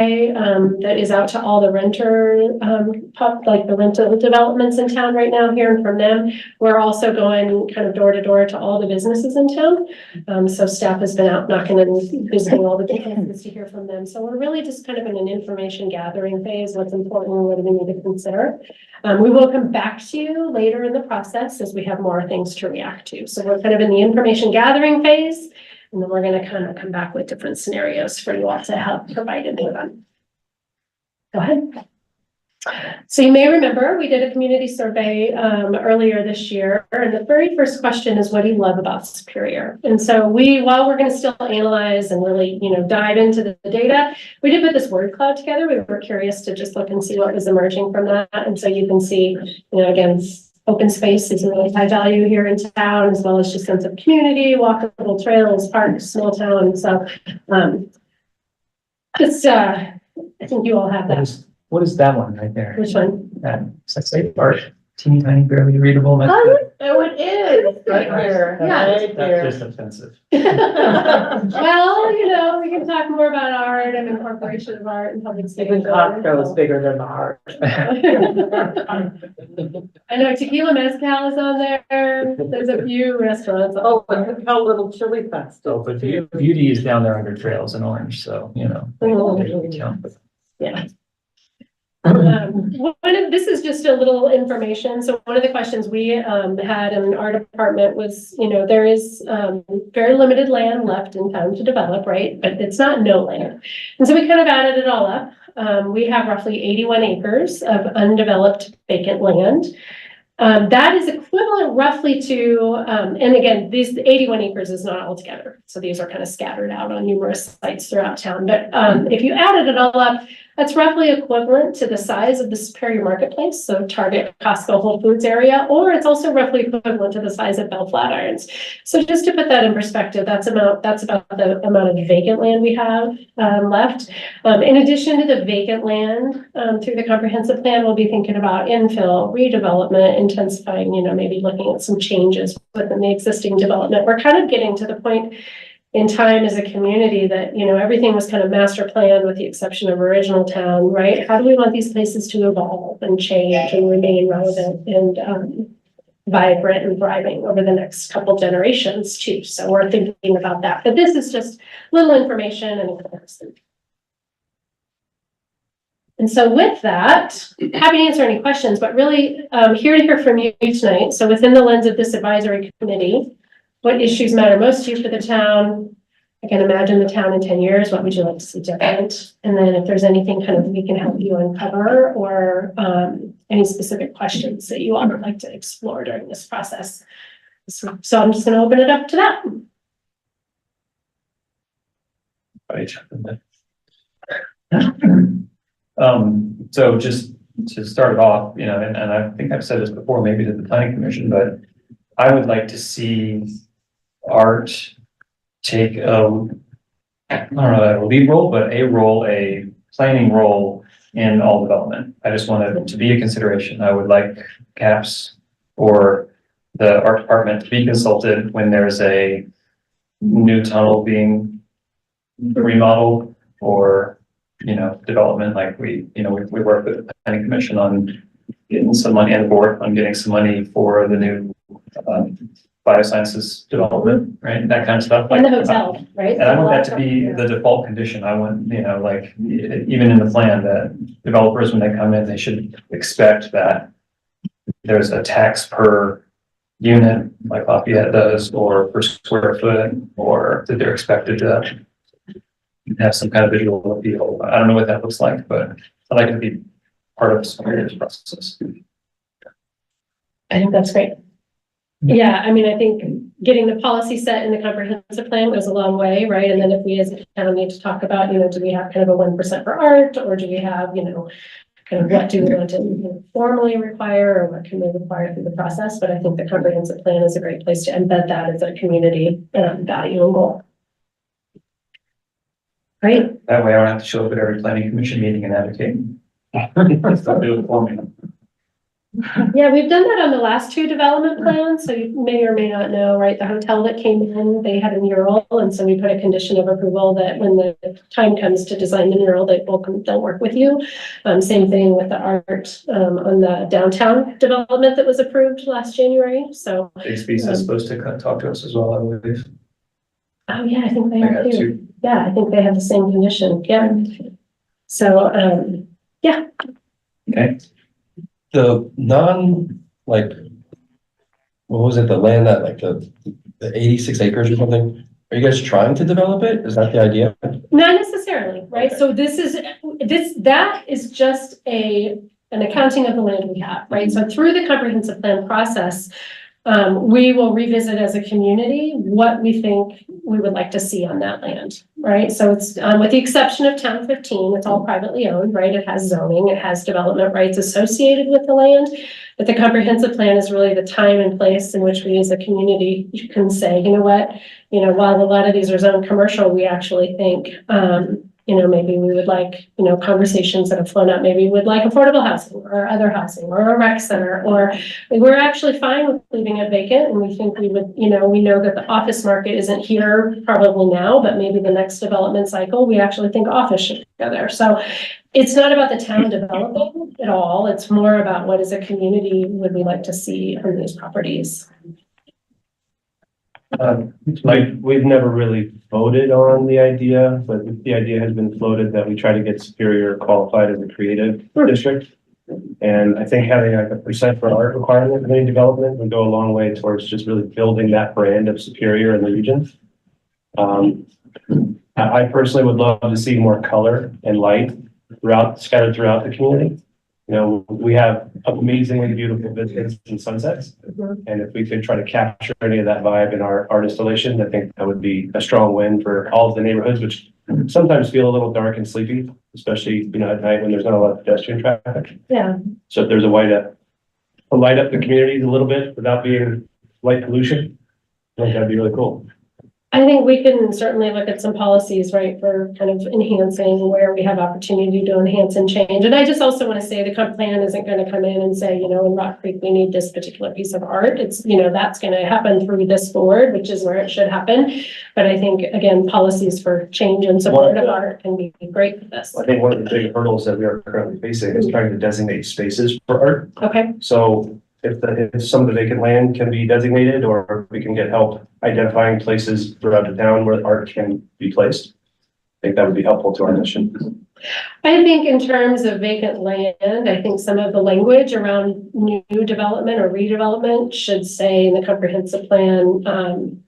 that is out to all the renter, like the rental developments in town right now, hearing from them. We're also going kind of door to door to all the businesses in town. So staff has been out knocking and visiting all the businesses to hear from them. So we're really just kind of in an information gathering phase. What's important and what do we need to consider? We will come back to you later in the process as we have more things to react to. So we're kind of in the information gathering phase. And then we're going to kind of come back with different scenarios for you all to help provide input on. Go ahead. So you may remember we did a community survey earlier this year, and the very first question is, what do you love about Superior? And so while we're going to still analyze and really, dive into the data, we did put this word cloud together. We were curious to just look and see what was emerging from that. And so you can see, again, open space is a really high value here in town, as well as just sense of community, walkable trails, parks, small town. So I think you all have that. What is that one right there? Which one? It's like art, teeny tiny, barely readable. Oh, it is right here. Yeah. That's just offensive. Well, we can talk more about art and incorporation of art and public space. Even Costco is bigger than the heart. I know Tequila Mezcal is on there. There's a few restaurants. Oh, and look how little Chili Fest. So, but beauty is down there under trails in Orange, so, they count. Yeah. This is just a little information. So one of the questions we had in our department was, there is very limited land left in town to develop, right? But it's not no land. And so we kind of added it all up. We have roughly 81 acres of undeveloped vacant land. That is equivalent roughly to, and again, these 81 acres is not all together. So these are kind of scattered out on numerous sites throughout town. But if you added it all up, that's roughly equivalent to the size of the Superior Marketplace, so Target, Costco, Whole Foods area, or it's also roughly equivalent to the size of Bell Flatirons. So just to put that in perspective, that's about the amount of vacant land we have left. In addition to the vacant land, through the comprehensive plan, we'll be thinking about infill, redevelopment, intensifying, maybe looking at some changes within the existing development. We're kind of getting to the point in time as a community that, everything was kind of master planned with the exception of original town, right? How do we want these places to evolve and change and remain relevant and vibrant and thriving over the next couple generations too? So we're thinking about that, but this is just little information and a comparison. And so with that, happy to answer any questions, but really here to hear from you tonight. So within the lens of this advisory committee, what issues matter most to you for the town? I can imagine the town in 10 years. What would you like to see different? And then if there's anything kind of we can help you uncover or any specific questions that you all would like to explore during this process. So I'm just going to open it up to that. So just to start it off, and I think I've said this before, maybe to the planning commission, but I would like to see art take I don't know, a lead role, but a planning role in all development. I just want it to be a consideration. I would like CAPS or the art department to be consulted when there's a new tunnel being remodeled or, development. Like we work with the planning commission on getting some money and the board on getting some money for the new biosciences development, right? That kind of stuff. And the hotel, right? And I want that to be the default condition. I want, like even in the plan that developers, when they come in, they should expect that there's a tax per unit, like Lafayette does, or per square foot, or that they're expected to have some kind of visual appeal. I don't know what that looks like, but I'd like it to be part of some of this process. I think that's great. Yeah, I mean, I think getting the policy set in the comprehensive plan goes a long way, right? And then if we as a town need to talk about, do we have kind of a 1% for art, or do we have, kind of what do we want to formally require, or what can we require through the process? But I think the comprehensive plan is a great place to embed that as a community value and goal. Right? That way I don't have to show up at every planning commission meeting and advocate. Stop doing it for me. Yeah, we've done that on the last two development plans, so you may or may not know, right, the hotel that came in, they had a mural, and so we put a condition of approval that when the time comes to design the mural, they'll work with you. Same thing with the art, on the downtown development that was approved last January, so. Bixby's is supposed to talk to us as well, I believe. Oh, yeah, I think they I are got too. two. Yeah, I think they have the same condition, yeah. So, yeah, Okay, The like, what was it, the land that like the 86 acres or something? Are you guys trying to develop it? Is that the idea? not necessarily, right? Okay. So that is just an accounting of the land we have, right? So through the comprehensive plan process, we will revisit as a community what we think we would like to see on that land, right? So it's, with the exception of Town 15, it's all privately owned, right? It has zoning, it has development rights associated with the land. But the comprehensive plan is really the time and place in which we as a community can say, you know what, while a lot of these are zoned commercial, we actually think, maybe we would like, conversations that have flown up, maybe we would like affordable housing or other housing or a rec center, or we're actually fine with leaving it vacant. And we think we would, we know that the office market isn't here probably now, but maybe the next development cycle, we actually think office should go there. So it's not about the town developing at all. It's more about what as a community would we like to see on these properties. We've never really voted on the idea, but the idea has been floated that we try to get Superior qualified as a creative district. And I think having like a percent for art requirement in any development would go a long way towards just really building that brand of Superior in the region. I personally would love to see more color and light scattered throughout the community. We have amazingly beautiful vistas and sunsets. And if we could try to capture any of that vibe in our art installation, I think that would be a strong win for all of the neighborhoods, which sometimes feel a little dark and sleepy, especially, at night when there's not a lot of pedestrian traffic. Yeah. So if there's a way to light up the communities a little bit without being light pollution, I think that'd be really cool. I think we can certainly look at some policies, right, for kind of enhancing where we have opportunity to enhance and change. And I just also want to say the comp plan isn't going to come in and say, in Rock Creek, we need this particular piece of art. It's, that's going to happen through this board, which is where it should happen. But I think, again, policies for change and support of art can be great for this. I think one of the big hurdles that we are currently facing is trying to designate spaces for art. Okay. So if some of the vacant land can be designated, or we can get help identifying places throughout the town where art can be placed, I think that would be helpful to our mission. I think in terms of vacant land, I think some of the language around new development or redevelopment should say in the comprehensive plan,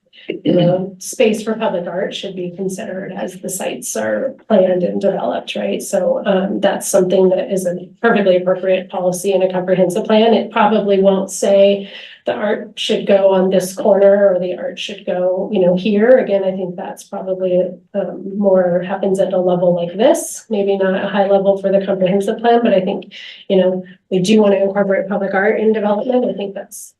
space for public art should be considered as the sites are planned and developed, right? So that's something that is a perfectly appropriate policy in a comprehensive plan. It probably won't say the art should go on this corner or the art should go, here. Again, I think that's probably more happens at a level like this, maybe not a high level for the comprehensive plan, but I think, we do want to incorporate public art in development. I think that's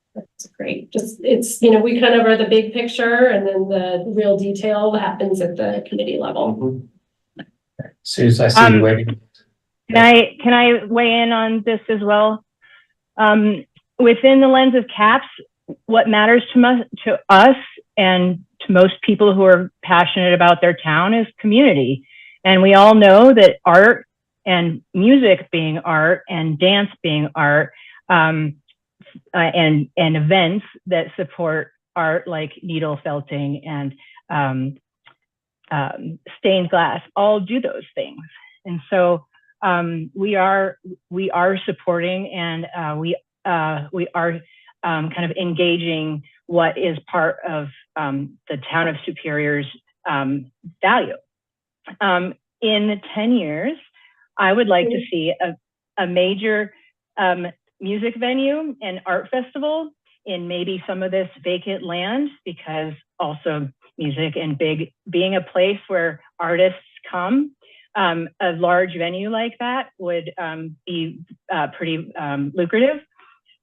great. Just it's, we kind of are the big picture and then the real detail happens at the committee level. Suze, I see you waiting. Can I weigh in on this as well? Within the lens of CAPS, what matters to us and to most people who are passionate about their town is community. And we all know that art and music being art and dance being art, and events that support art like needle felting and stained glass all do those things. And so we are supporting and we are kind of engaging what is part of the town of Superior's value. In 10 years, I would like to see a major music venue and art festival in maybe some of this vacant land, because also music and being a place where artists come, a large venue like that would be pretty lucrative.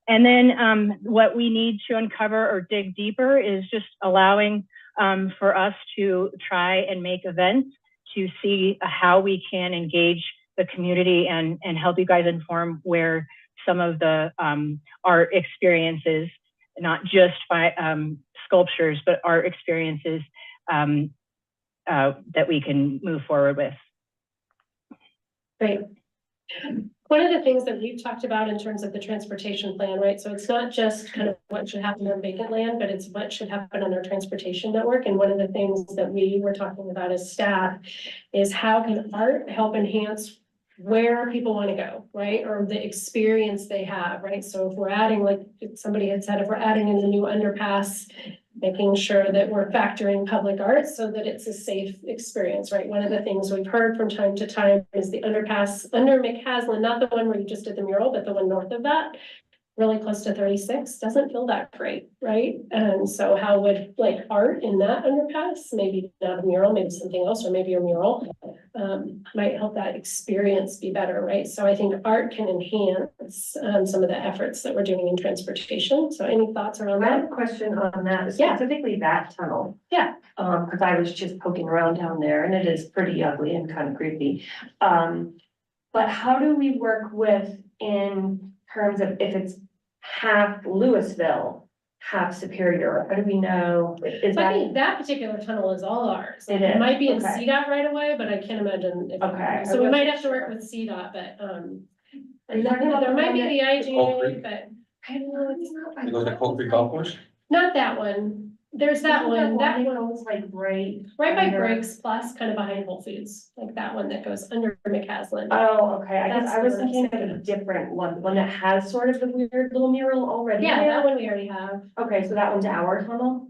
And then what we need to uncover or dig deeper is just allowing for us to try and make events to see how we can engage the community and help you guys inform where some of the art experiences, not just by sculptures, but art experiences that we can move forward with. Great. One of the things that we've talked about in terms of the transportation plan, right? So it's not just kind of what should happen on vacant land, but it's what should happen on our transportation network. And one of the things that we were talking about as staff is how can art help enhance where people want to go, right? Or the experience they have, right? So if we're adding, like somebody had said, if we're adding in the new underpass, making sure that we're factoring public art so that it's a safe experience, right? One of the things we've heard from time to time is the underpass under McCaslin, not the one where you just did the mural, but the one north of that, really close to 36, doesn't feel that great, right? And so how would like art in that underpass, maybe not a mural, maybe something else, or maybe a mural, might help that experience be better, right? So I think art can enhance some of the efforts that we're doing in transportation. So any thoughts around I that? have a question on that, Yeah. specifically that tunnel. Yeah. Cause I was just poking around down there and it is pretty ugly and kind of creepy. But how do we work with in terms of if it's half Louisville, half Superior? How do we know? Is So I that, think that particular tunnel is all ours. It It is, might be in okay. CDOT right away, but I can't imagine if. Okay, So we I might wasn't have to work sure. with CDOT, but, and Are you talking about there the might be one the Coal IGA, Creek? but I don't know, it's not. You go to Coal Creek Golf Course? not that one. There's that one, that one, was like right. right by under- Briggs Plus, kind of behind Whole Foods, like that one that goes under McCaslin. Oh, okay, I guess That's I was the one thinking I'm of a different one that has sort of the weird little mural already Yeah, there. that one we already have. Okay, so that one's our tunnel?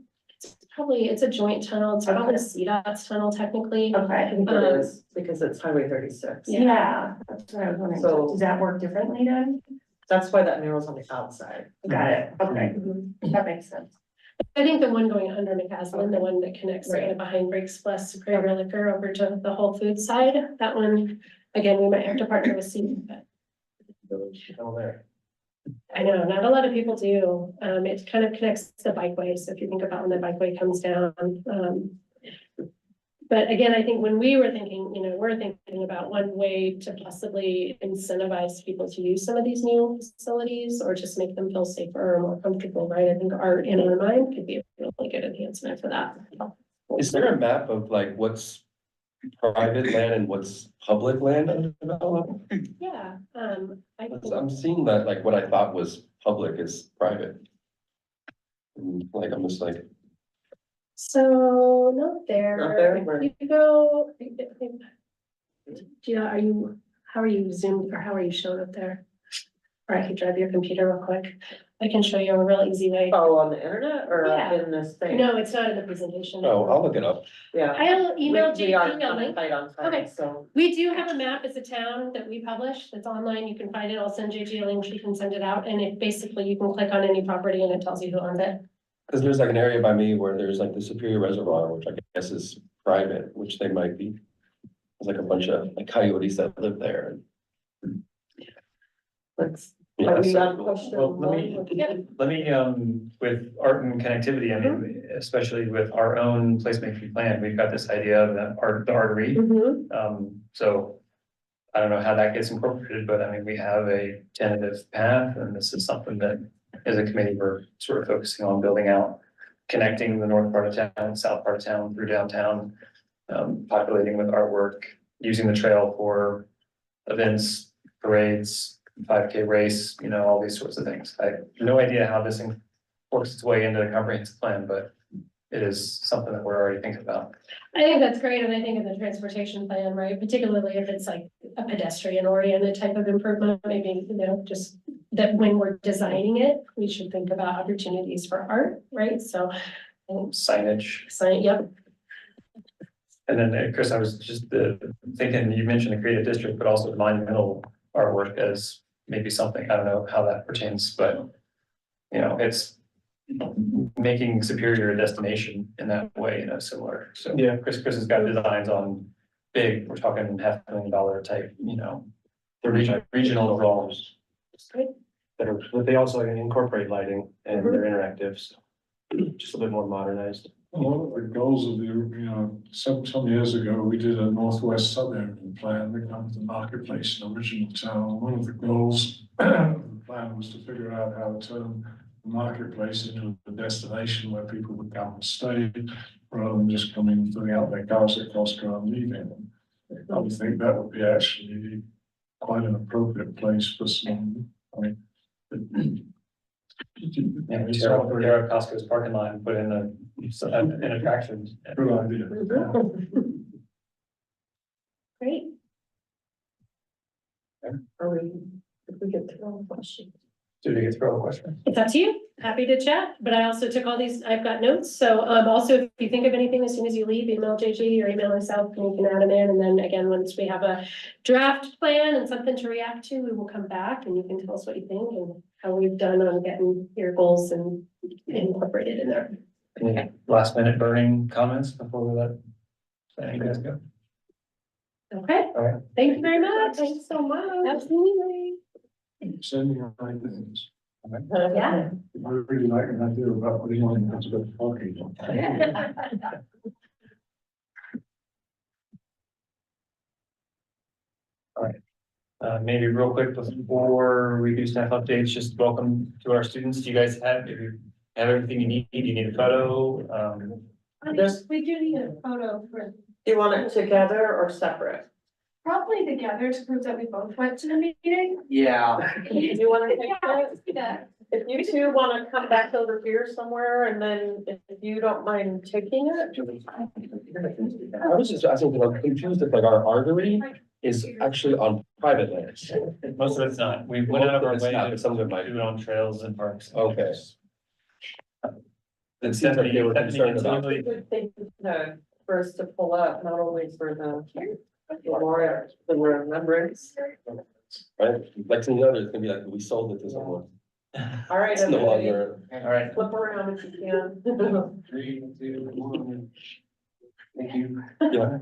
Probably, it's a joint tunnel. It's probably Okay. CDOT's tunnel technically. I Okay, think it is, because it's Highway 36. Yeah. yeah, that's what I was wondering, So- does that work differently then? That's why that mural's on the outside. Got it, okay, Mhm. that makes sense. I think the one going under McCaslin, the one that connects Right. kind of behind Briggs Plus Superior Liquor over to the Whole Foods side, that one, again, we might have to partner with CDOT, but Tunnel there. I know, not a lot of people do. It kind of connects the bikeway, so if you think about when the bikeway comes down. But again, I think when we were thinking, we're thinking about one way to possibly incentivize people to use some of these new facilities or just make them feel safer or more comfortable, right? I think art in our mind could be a really good enhancement for that. Is there a map of like what's private land and what's public land undeveloped? Yeah, I'm seeing that like what I thought was public is private. And, like, I'm just like, so not there. Not there, where? You go. Yeah, how are you zoomed or how are you shown up there? Or I could drive your computer real quick. I can show you a real easy way. Oh, on the internet or Yeah. in this thing? No, it's not in the presentation. oh, I'll look it up. Yeah. I'll email We you, are email kind of link. tight on Okay. time, so. We do have a map as a town that we publish. It's online. You can find it. I'll send JG a link. She can send it out. And it basically, you can click on any property and it tells you who owns it. Cause there's like an area by me where there's like the Superior Reservoir, which I guess is private, which they might be. There's like a bunch of like coyotes that live there. Let's, Yeah, are we so on cool. question Well, let me, with art and connectivity, I mean, especially with our own placemaking plan, we've got this idea of the ARTery. So I don't know how that gets incorporated, but I mean, we have a tentative path, and this is something that as a committee, we're sort of focusing on building out, connecting the north part of town, south part of town through downtown, populating with artwork, using the trail for events, parades, 5K race, all these sorts of things. I have no idea how this works its way into the comprehensive plan, but it is something that we're already thinking about. I think that's great, and I think in the transportation plan, right, particularly if it's like a pedestrian oriented type of improvement, maybe, just that when we're designing it, we should think about opportunities for art, right? So, Signage. yep, And then, Chris, I was just thinking, you mentioned the creative district, but also the monumental artwork as maybe something, I don't know how that pertains, but it's making Superior a destination in that way, similar. So Yeah. Chris has got designs on big, we're talking $500,000 type, the regional draws. But they also incorporate lighting and they're interactive, so just a bit more modernized. One of the goals of some years ago, we did a Northwest Suburban plan, we called the marketplace in original town. One of the goals of the plan was to figure out how to turn the marketplace into a destination where people would come and stay, rather than just coming, filling out their cars at Costco and leaving. I would think that would be actually quite an appropriate place for some, I mean. Yeah, we tear up Costco's parking lot and put in an attraction. Good idea. Great. Are we, if we get through all the questions? Did we get through all the questions? It's up to you. Happy to chat, but I also took all these, I've got notes. So also, if you think of anything as soon as you leave, email JG or email myself and we can add them in. And then again, once we have a draft plan and something to react to, we will come back and you can tell us what you think and how we've done on getting your goals and incorporated in there. Any last minute burning comments before we let you guys go? Okay, All right. thank you very much. Thanks so much. Absolutely. Send me my things. Yeah. I really like an idea about putting on a bit of parking. Maybe real quick before we do staff updates, just welcome to our students. Do you guys have, if you have everything you need, do you need a photo? We do need a photo for, Do you want it together or separate? probably together to prove that we both went to the meeting. Yeah. Do you want to take Yeah, that? let's do that. If you two want to come back over here somewhere and then if you don't mind taking it. I was just asking, because I'm confused if like our artery is actually on private lands. Most of it's not. We went out of our It's way not, to but some of it might do it on trails and parks. Okay. And It seems like they were Stephanie concerned about. continually- Good thing for us to pull up, not only for the memorial, the remembrance. Right, like some others, it's gonna be like, we sold it to someone. All right, It's no everybody, longer. All right. flip around if you can. 3, 2, 1. Thank you. Yeah.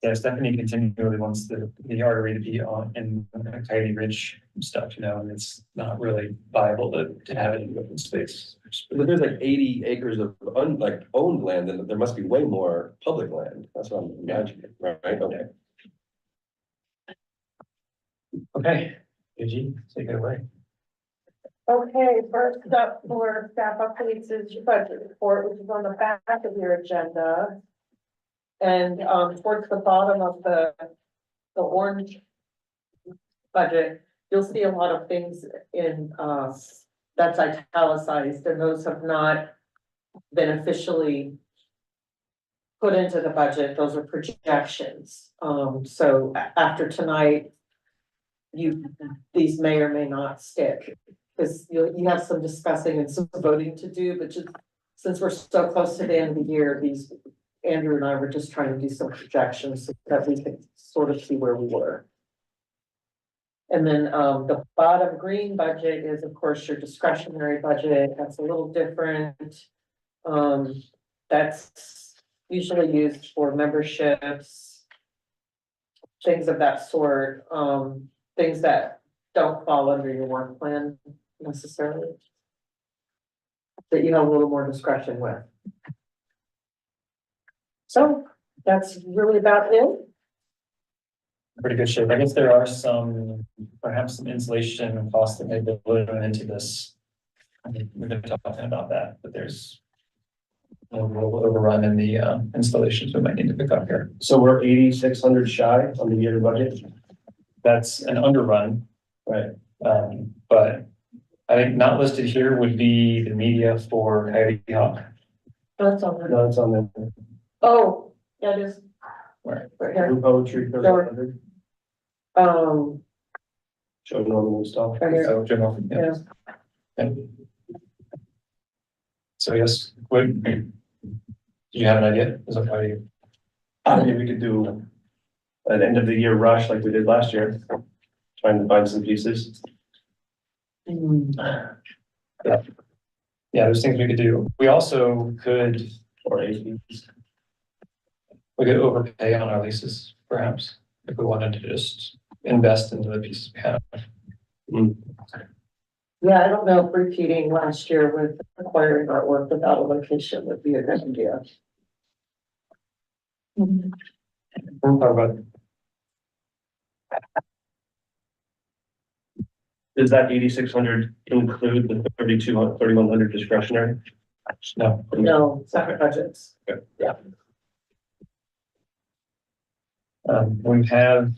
Yeah, Stephanie continually wants the artery to be on in Coyote Ridge stuff, you know, and it's not really viable to have it in open space. But there's like 80 acres of owned land, and there must be way more public land. That's what I'm imagining, right? Okay. Okay, AG, take it away. Okay, first up for staff updates is your budget report, which is on the back of your agenda. And towards the bottom of the orange budget, you'll see a lot of things in that's italicized, and those have not been officially put into the budget. Those are projections. So after tonight, these may or may not stick, because you have some discussing and some voting to do, but just since we're so close to the end of the year, Andrew and I were just trying to do some projections so that we could sort of see where we were. And then the bottom green budget is, of course, your discretionary budget. That's a little different. That's usually used for memberships, things of that sort, things that don't fall under your work plan necessarily, that you have a little more discretion with. So that's really about it. Pretty good shape. I guess there are perhaps some insulation costs that may be blown into this. I mean, we've been talking about that, but there's a little overrun in the installations we might need to pick up here. So we're 8,600 shy on the year budget. That's an underrun, Right. but I think not listed here would be the media for Coyote Hawk. That's all. No, it's on the Oh, yeah, it is. Where? Right here. poetry, 3,100. Show normal stuff. Right here. So general. Yeah. Yeah. So yes, do you have an idea? Is that how you? Maybe we could do an end of the year rush like we did last year, trying to find some pieces. Yeah, there's things we could do. We also could, Or 80. we could overpay on our leases, perhaps, if we wanted to just invest into the pieces we have. Yeah, I don't know if repeating last year with acquiring artwork without a location would be a good idea. We'll talk about it. Does that 8,600 include the 3,100 discretionary? No. No, separate budgets. We have.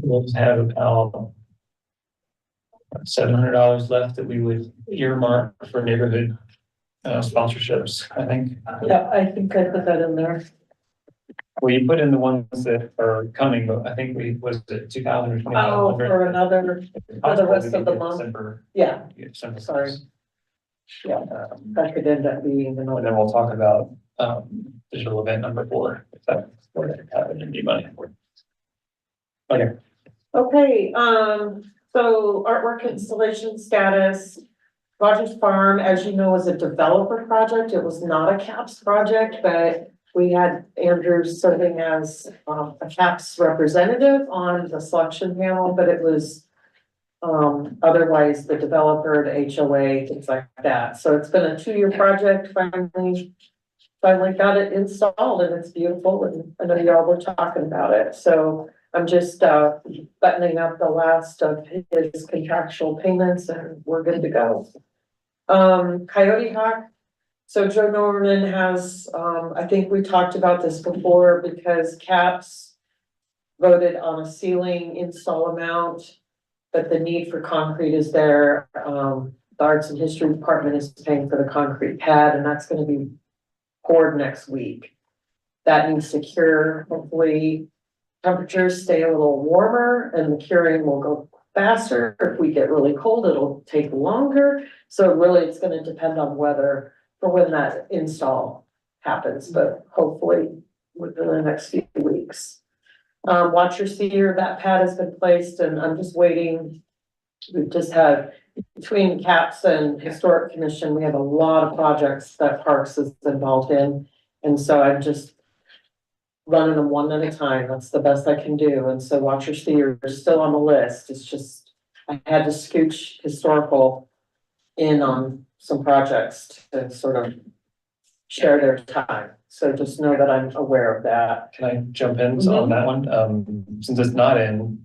We'll have about $700 left that we would earmark for neighborhood sponsorships, I think. Yeah, I think I put that in there. Well, you put in the ones that are coming, but I think was it 2,000 or 2,500? Oh, for another, for the rest of the month. December. Yeah, December. Sorry. Yeah. Um, that could end up being And another. then we'll talk about digital event number 4, if that's where that happened and need money for. Okay, Okay, so artwork installation status. Rogers Farm, as you know, is a developer project. It was not a CAPS project, but we had Andrew serving as a CAPS representative on the selection panel, but it was otherwise the developer, the HOA, things like that. So it's been a 2-year project, finally got it installed and it's beautiful. And I know y'all were talking about it. So I'm just buttoning up the last of his contractual payments and we're good to go. Coyote Hawk. So Joe Norman has, I think we talked about this before because CAPS voted on a ceiling install amount, but the need for concrete is there. The Arts and History Department is paying for the concrete pad and that's going to be poured next week. That needs to cure. Hopefully temperatures stay a little warmer and the curing will go faster. If we get really cold, it'll take longer. So really it's going to depend on weather for when that install happens, but hopefully within the next few weeks. Watch your seer, that pad has been placed and I'm just waiting. We've just had between CAPS and Historic Commission, we have a lot of projects that Parks is involved in. And so I'm just running them one at a time. That's the best I can do. And so watch your seer is still on the list. It's just, I had to scooch historical in on some projects to sort of share their time. So just know that I'm aware of that. can I jump in on that one? Since it's not in,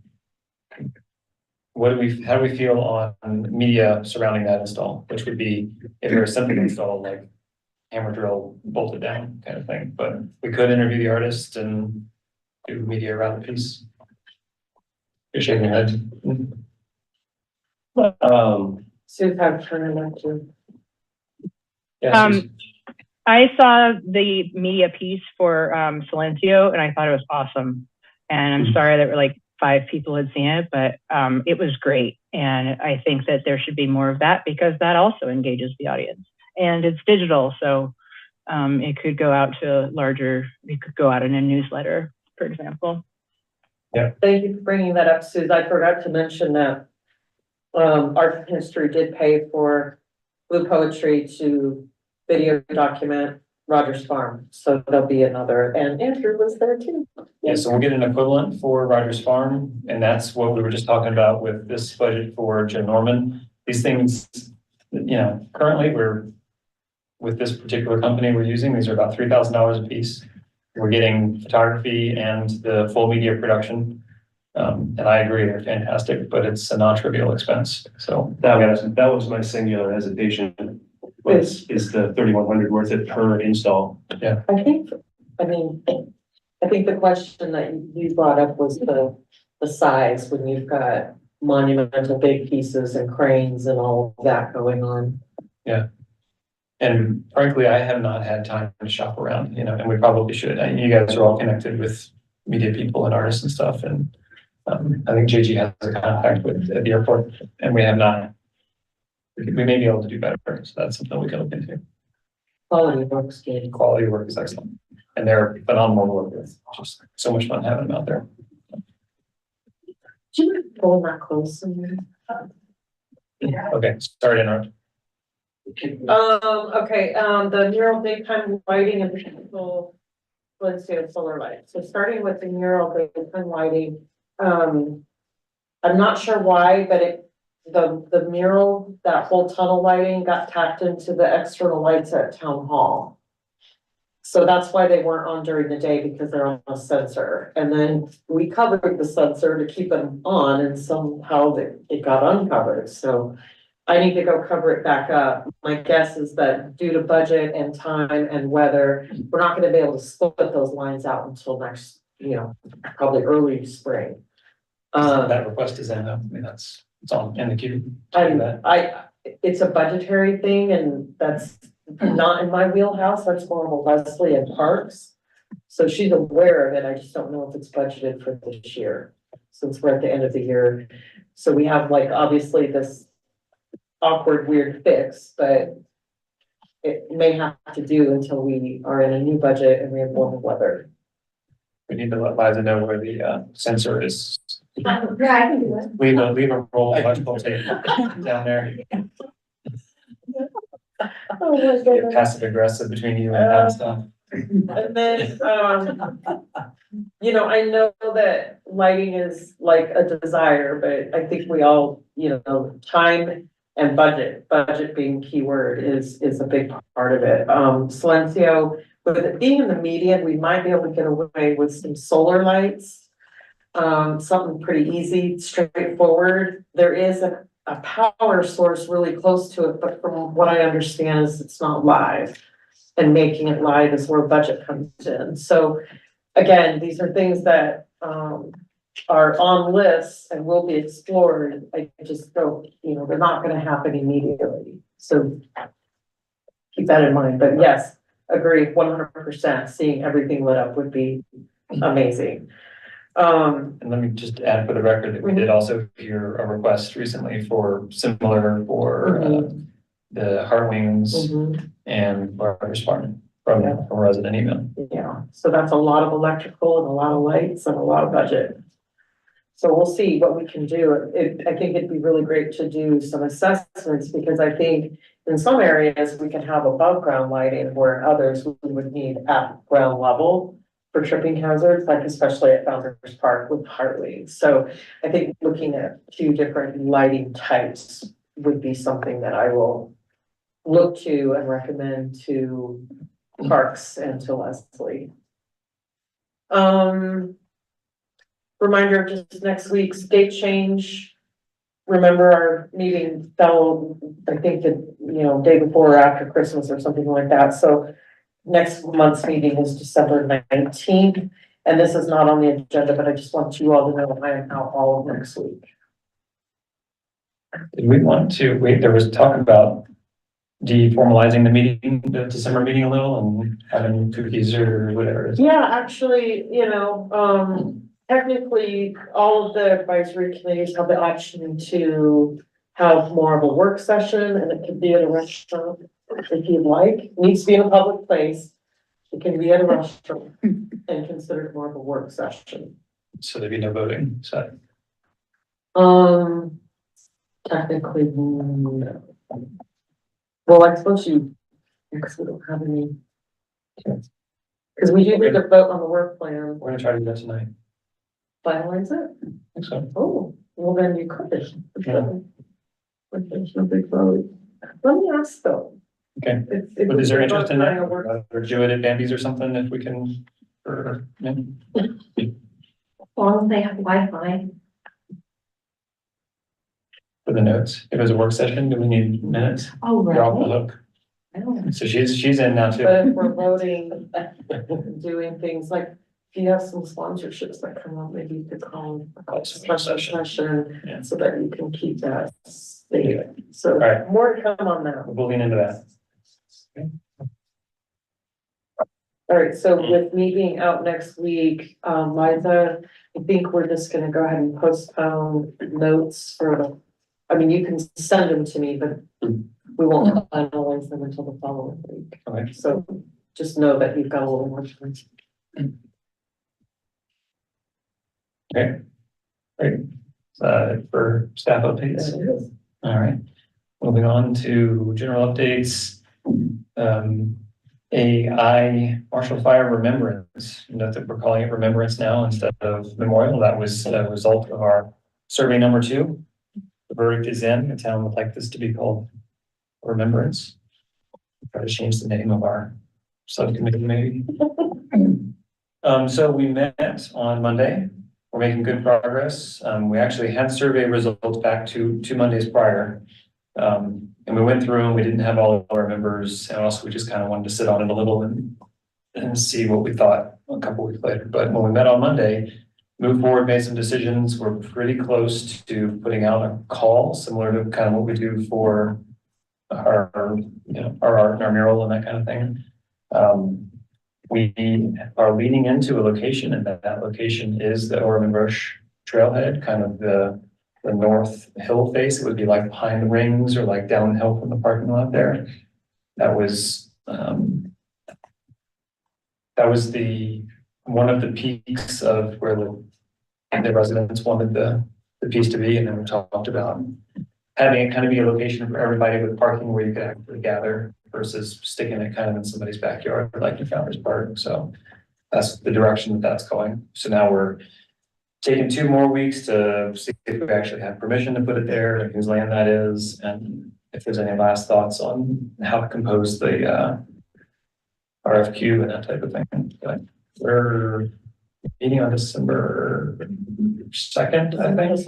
how do we feel on media surrounding that install, which would be if it was simple install, like hammer drill bolted down kind of thing, but we could interview the artist and do media around the piece. You're shaking your head. Sue, have turn it to. Yeah, Susan. I saw the media piece for Silencio and I thought it was awesome. And I'm sorry that like 5 people had seen it, but it was great. And I think that there should be more of that because that also engages the audience. And it's digital, so it could go out to it could go out in a newsletter, for example. Yeah. Thank you for bringing that up, Suze. I forgot to mention that Art and History did pay for Blue Poetry to video document Rogers Farm. So there'll be another, and Andrew was there too. Yeah, so we'll get an equivalent for Rogers Farm, and that's what we were just talking about with this budget for Joe Norman. These things, currently with this particular company we're using, these are about $3,000 a piece. We're getting photography and the full media production. And I agree, they're fantastic, but it's a non-trivial expense. So That was my singular hesitation. Is the 3,100 worth it per install? I think the question that you brought up was the size when you've got monumental big pieces and cranes and all of that going on. yeah. And frankly, I have not had time to shop around, and we probably should. And you guys are all connected with media people and artists and stuff. And I think JG has a contact at the airport and we have not. We may be able to do better. So that's something we can look into. Quality works good. Quality work is excellent. And they're phenomenal to work with. Just so much fun having them out there. Do you pull that close? Okay, sorry to interrupt. Okay, the mural daytime lighting and potential Valencia solar light. So starting with the mural daytime lighting, I'm not sure why, but the mural, that whole tunnel lighting got tacked into the external lights at town hall. So that's why they weren't on during the day, because they're on a sensor. And then we covered the sensor to keep them on, and somehow it got uncovered, so I need to go cover it back up. My guess is that due to budget and time and weather, we're not gonna be able to split those lines out until next, probably early spring. That request is in, though. I mean, it's on in the queue. to do that. It's a budgetary thing, and that's not in my wheelhouse, that's more of Leslie and Parks. So she's aware of it, I just don't know if it's budgeted for this year, since we're at the end of the year. So we have like, obviously, this awkward, weird fix, but it may have to do until we are in a new budget and we have warmer weather. We need to let Liza know where the sensor is. Yeah, I can do it. Leave a roll of electrical tape down there. Oh my Get passive aggressive between you and that stuff. And then, I know that lighting is like a desire, but I think we all, time and budget being key word is a big part of it. Silencio, with it being in the median, we might be able to get away with some solar lights. Something pretty easy, straightforward. There is a power source really close to it, but from what I understand is it's not live. And making it live is where budget comes in. So again, these are things that are on lists and will be explored. I just don't, they're not gonna happen immediately. So keep that in mind, but yes, agree 100%, seeing everything lit up would be amazing. And let me just add for the record that we did also hear a request recently for similar for the Heart Wings and Fire Department from a resident email. Yeah, so that's a lot of electrical and a lot of lights and a lot of budget. So we'll see what we can do. I think it'd be really great to do some assessments, because I think in some areas we can have above ground lighting, where in others we would need at ground level for tripping hazards, like especially at Founders Park with Heart Wings. So I think looking at 2 different lighting types would be something that I will look to and recommend to Parks and to Leslie. Reminder of just next week's date change. Remember our meeting fell, I think that, day before or after Christmas or something like that. So next month's meeting is December 19th, and this is not on the agenda, but I just want you all to know I am out all of next week. Did we want to wait? There was talk about deformalizing the meeting, the December meeting a little, and having cookies or whatever. Yeah, actually, technically, all of the advisory committees have the option to have more of a work session, and it could be at a restaurant if you'd like. It needs to be in a public place. It can be at a restaurant and considered more of a work session. So there'd be no voting, so. Technically, no. Well, I suppose because we don't have any. Because we do need to vote on the work plan, We're gonna try to do that tonight. finalize it. I think so. Oh, well, then you could. Yeah. But there's no big vote. Let me ask though. Okay. But is there interest in that? Or do it at Bambi's or something if we can, or, yeah. As long as they have Wi-Fi. For the notes, if it's a work session, do we need minutes? Oh, You're off the right. hook. So she's in now too. But if we're voting, doing things like, if you have some sponsorships that come up, maybe you could call a special session Yeah. so that you can keep that state. So All right. more to come on that. We'll lean into that. All right, so with me being out next week, Liza, I think we're just gonna go ahead and postpone notes you can send them to me, but we won't finalize them until the following week. Okay. So just know that you've got a little more time. Okay. Great. For staff updates. There it is. All right. Moving on to general updates. AI Marshall Fire Remembrance. Note that we're calling it Remembrance now instead of Memorial. That was a result of our survey number 2. The verdict is in. The town would like this to be called Remembrance. Try to change the name of our subcommittee maybe. So we met on Monday. We're making good progress. We actually had survey results back to 2 Mondays prior. And we went through and we didn't have all of our members, and also we just kind of wanted to sit on it a little and see what we thought a couple weeks later. But when we met on Monday, moved forward, made some decisions. We're pretty close to putting out a call similar to kind of what we do for our art and our mural and that kind of thing. We are leaning into a location, and that location is the Orem and Roche trailhead, kind of the north hill face. It would be like behind the rings or like downhill from the parking lot there. That was one of the peaks of where the residents wanted the piece to be. And then we talked about having it kind of be a location for everybody with parking where you could actually gather versus sticking it kind of in somebody's backyard like the Founders Park. So that's the direction that's going. So now we're taking 2 more weeks to see if we actually have permission to put it there, and whose land that is, and if there's any last thoughts on how to compose the RFQ and that type of thing. But we're meeting on December 2nd, I think.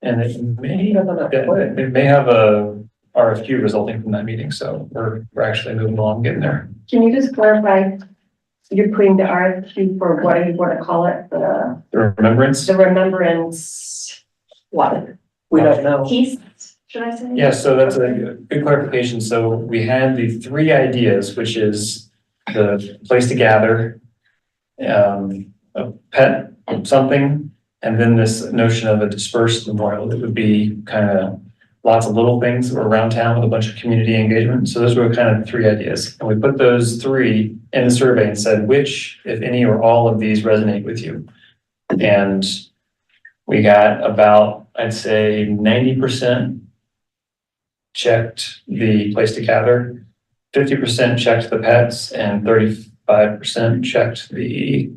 And it may have a RFQ resulting from that meeting. So we're actually moving along, getting there. Can you just clarify, you're putting the RFQ for what do you want to call it? The remembrance? The remembrance, what? We don't know. Piece, should I say? Yeah, so that's a good clarification. So we had the 3 ideas, which is the place to gather, a pet, something, and then this notion of a dispersed memorial that would be kind of lots of little things that were around town with a bunch of community engagement. So those were kind of 3 ideas. And we put those 3 in the survey and said, which, if any, or all of these resonate with you? And we got about, I'd say 90% checked the place to gather, 50% checked the pets, and 35% checked the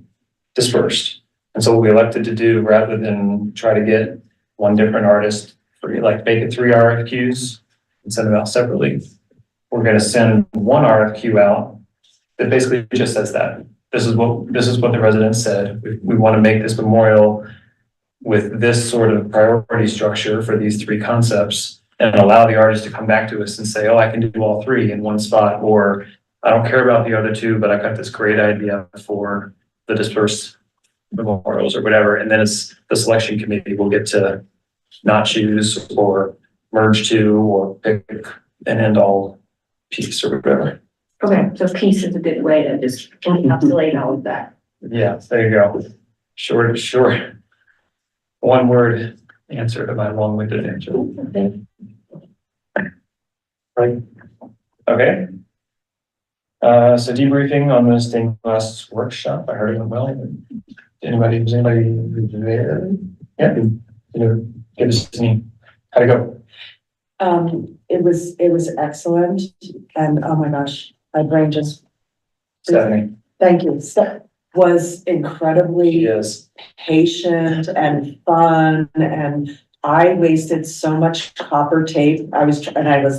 dispersed. And so what we elected to do, rather than try to get one different artist, like make it 3 RFQs and send them out separately, we're going to send one RFQ out that basically just says that this is what the residents said. We want to make this memorial with this sort of priority structure for these 3 concepts, and allow the artist to come back to us and say, oh, I can do all 3 in one spot, or I don't care about the other 2, but I got this great idea for the dispersed memorials or whatever. And then it's the selection committee will get to not choose or merge 2 or pick an end all piece or whatever. Okay, so piece is a good way to just encapsulate all of that. Yeah, there you go. Short, 1-word answer to my long-winded answer. Right. Okay. So debriefing on the stained glass workshop. I heard it went well. Was anybody there? Yeah. Give us any, how'd it go? It was excellent, and oh my gosh, my brain just. Stephanie. Thank you. Steph was incredibly Yes. patient and fun, and I wasted so much copper tape. I was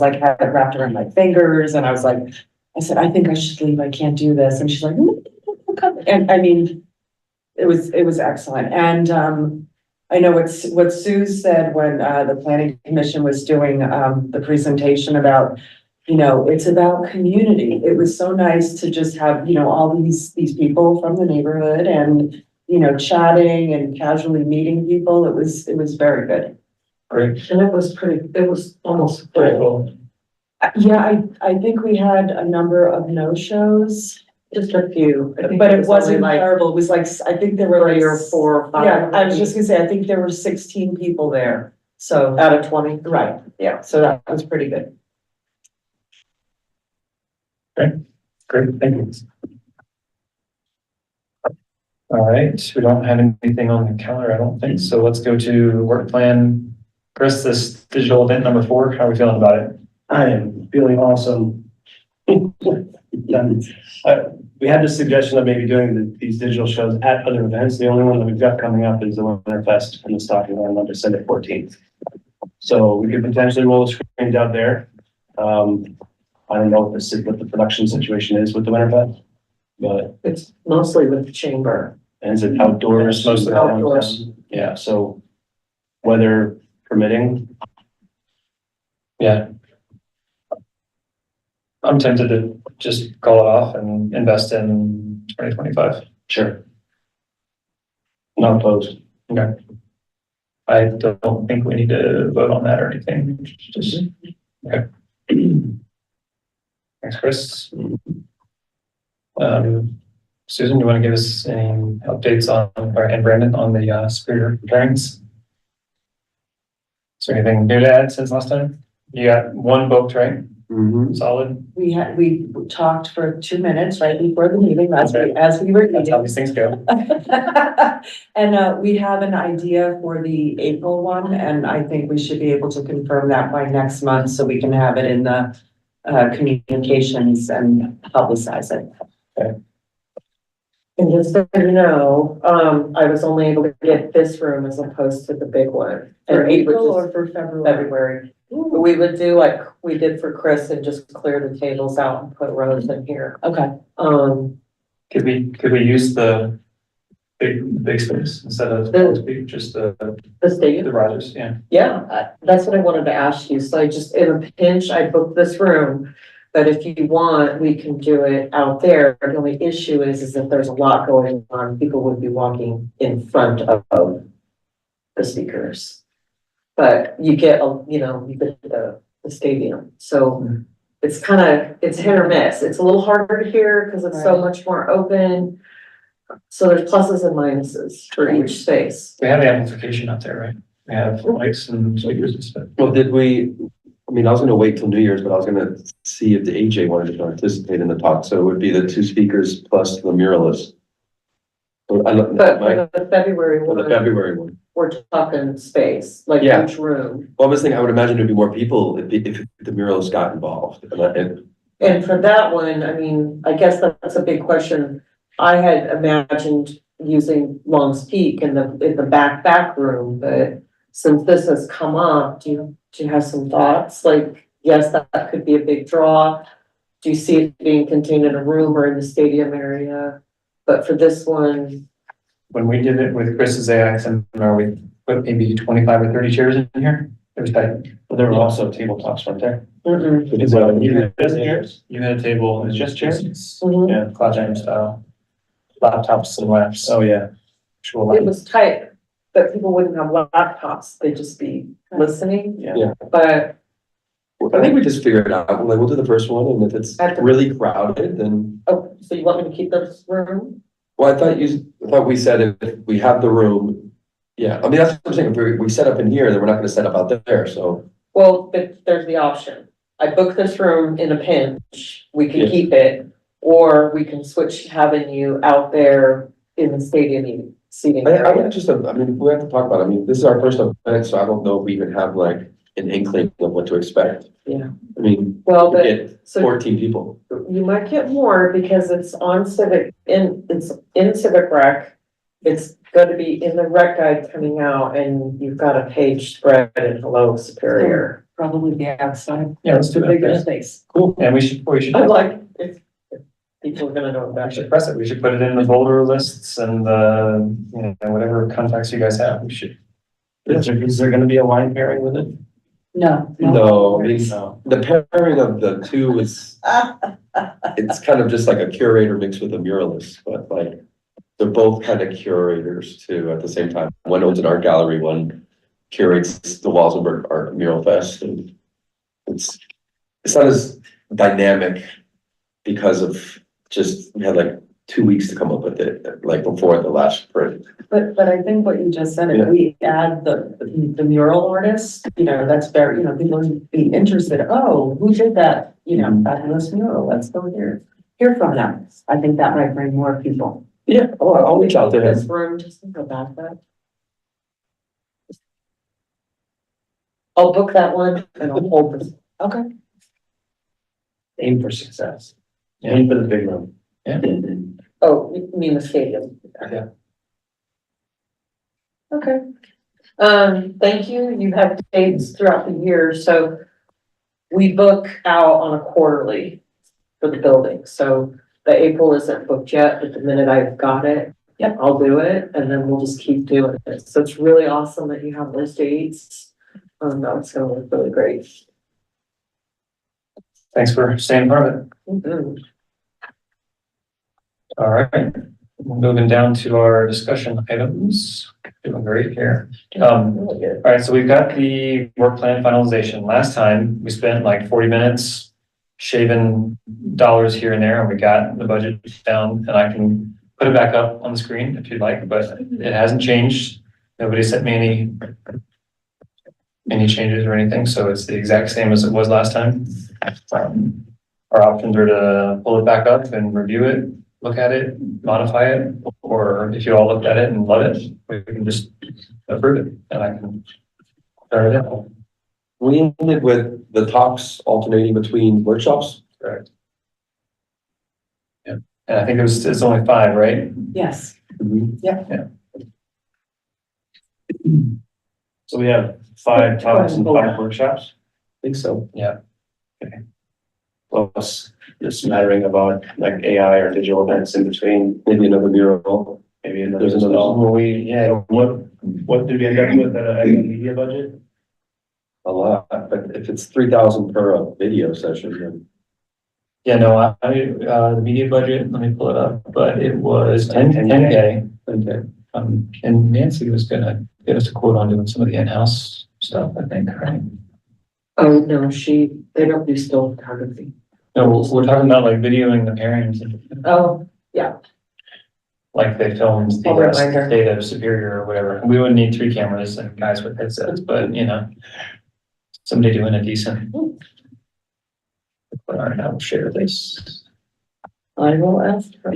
like, had it wrapped around my fingers, and I said, I think I should leave. I can't do this. And she's like, no, and I mean, it was excellent. And I know what Sue said when the planning commission was doing the presentation about, it's about community. It was so nice to just have, all these people from the neighborhood and, chatting and casually meeting people. It was very good. Great. And it was almost Cool. Yeah, I think we had a number of no-shows. just a few. But it wasn't terrible. It was like, I think there were 3 or 4 or 5. Yeah, I was just gonna say, I think there were 16 people there. So, Out of 20. right, yeah, so that was pretty good. Great, thank you. All right, we don't have anything on the calendar, I don't think, so let's go to work plan. Chris, this digital event number 4, how are we feeling about it? I am feeling awesome. We had this suggestion of maybe doing these digital shows at other events. The only one that we've got coming up is the Winter Fest in the Stocking Land on December 14th. So we could potentially roll the screens out there. I don't know what the production situation is with the Winter Fest. but, It's mostly with the chamber. and is it outdoors? It's mostly outdoors. Yeah, so weather permitting, Yeah. I'm tempted to just call it off and invest in 2025. sure. Not opposed. Okay. I don't think we need to vote on that or anything, just, okay. Thanks, Chris. Susan, you want to give us any updates on, and Brandon, on the Superior pairings? Is there anything new to add since last time? You got one booked, right? Solid? We talked for 2 minutes right before the meeting, Okay. as we were That's how eating. these things go. And we have an idea for the April one, and I think we should be able to confirm that by next month, so we can have it in the communications and publicize it. And just so you know, I was only able to get this room as opposed to the big one. For And we would April just- or for February? February. But we would do like we did for Chris and just clear the tables out and put rows in here. Okay. Could we use the big space instead of just The the stadium? risers? Yeah. Yeah, that's what I wanted to ask you. So I just, in a pinch, I booked this room. But if you want, we can do it out there. The only issue is that there's a lot going on. People would be walking in front of the speakers. But you get, you get the stadium. So it's it's hit or miss. It's a little harder to hear because it's so Right. much more open. So there's pluses and minuses for each space. We have the amplification out there, right? We have lights and speakers and stuff. Well, I was gonna wait till New Year's, but I was gonna see if the AJ wanted to participate in the talk, so it would be the 2 speakers plus the muralist. So But for the February for the one, February one. we're talking space, like Yeah. each room. Well, I was thinking, I would imagine there'd be more people if the muralist got involved. And for that one, I mean, I guess that's a big question. I had imagined using Long's Peak in the back room, but since this has come up, do you have some thoughts? Like, yes, that could be a big draw. Do you see it being contained in a room or in the stadium area? But for this one, When we did it with Chris's AI seminar, we put maybe 25 or 30 chairs in here. It was tight. But there were also tabletops, weren't there? Is it you had chairs? You had a table and It's just chairs? mhm. Yeah, classroom style. Laptops and laps. Oh, yeah. Actual It laps. was tight, but people wouldn't have laptops. They'd just be listening. Yeah. But I think we just figure it out, like, we'll do the first one, and if it's really crowded, then, oh, so you want me to keep this room? well, I thought we said if we have the room. Yeah, I mean, that's what I'm saying, if we set up in here, then we're not gonna set up out there, so. Well, but there's the option. I booked this room in a pinch, we can Yeah. keep it, or we can switch to having you out there in the stadium seating I area. would just, I mean, we have to talk about it. I mean, this is our first event, so I don't know if we even have like an inkling of what to expect. Yeah. I mean, Well, we but get so 14 people. you might get more because it's on it's in Civic Rec. It's gonna be in the rec guide coming out and you've got a page spread in Hello Superior. Probably the outside. Yeah, let's do The bigger that. space. Cool. And we should I'm like, if people are gonna know about we should it. press it. We should put it in the folder lists and whatever contacts you guys have. We should. Is there gonna be a line pairing with it? No. No, I mean, No. the pairing of the two is, it's kind of just like a curator mixed with a muralist, but like, they're both kind of curators too at the same time. One owns an art gallery, one curates the Walsenburg Art Mural Fest, and it's not as dynamic because of just, we had like 2 weeks to come up with it, like before the last print. But I think what you just said, Yeah. if we add the mural artist, that's very, people would be interested, oh, who did that? Fabulous mural, let's go hear from them. I think that might bring more people. Yeah, I'll reach out to This him. room, just think about that. I'll book that one and I'll hold this. Okay. Aim for success. Aim for the big room. Yeah. Oh, you mean the stadium? Yeah. Okay. Thank you. You have dates throughout the year, so we book out on a quarterly for the building. So the April isn't booked yet, but the minute I've got it. Yep. I'll do it, and then we'll just keep doing it. So it's really awesome that you have those dates. That's gonna look really great. Thanks for staying in front of it. Mhm. All right, moving down to our discussion items. Doing great here. Really good. All right, so we've got the work plan finalization. Last time, we spent like 40 minutes shaving dollars here and there, and we got the budget down, and I can put it back up on the screen if you'd like, but it hasn't changed. Nobody sent me any changes or anything, so it's the exact same as it was last time. Our options are to pull it back up and review it, look at it, modify it, or if you all looked at it and love it, we can just approve it, and I can start it out. We ended with the talks alternating between workshops. Correct. Yeah, and I think it's only 5, right? Yes. So we have 5 talks and 5 workshops, I think so. plus this smattering about like AI or digital events in between, Maybe another mural. maybe another. There's another- What did we end up with at a media budget? A lot, but if it's 3,000 per video session, then. Yeah, no, the media budget, let me pull it up, but it was 10K. Okay. And Nancy was gonna get us a quote on doing some of the in-house stuff, I think, right? Oh, no, they don't do still photography. No, we're talking about like videoing the pairings, and Oh, like they filmed the I'll remind her. state of Superior or whatever. We wouldn't need 3 cameras and guys with headsets, but you know, somebody doing a decent. All right, I will share this. I will ask her.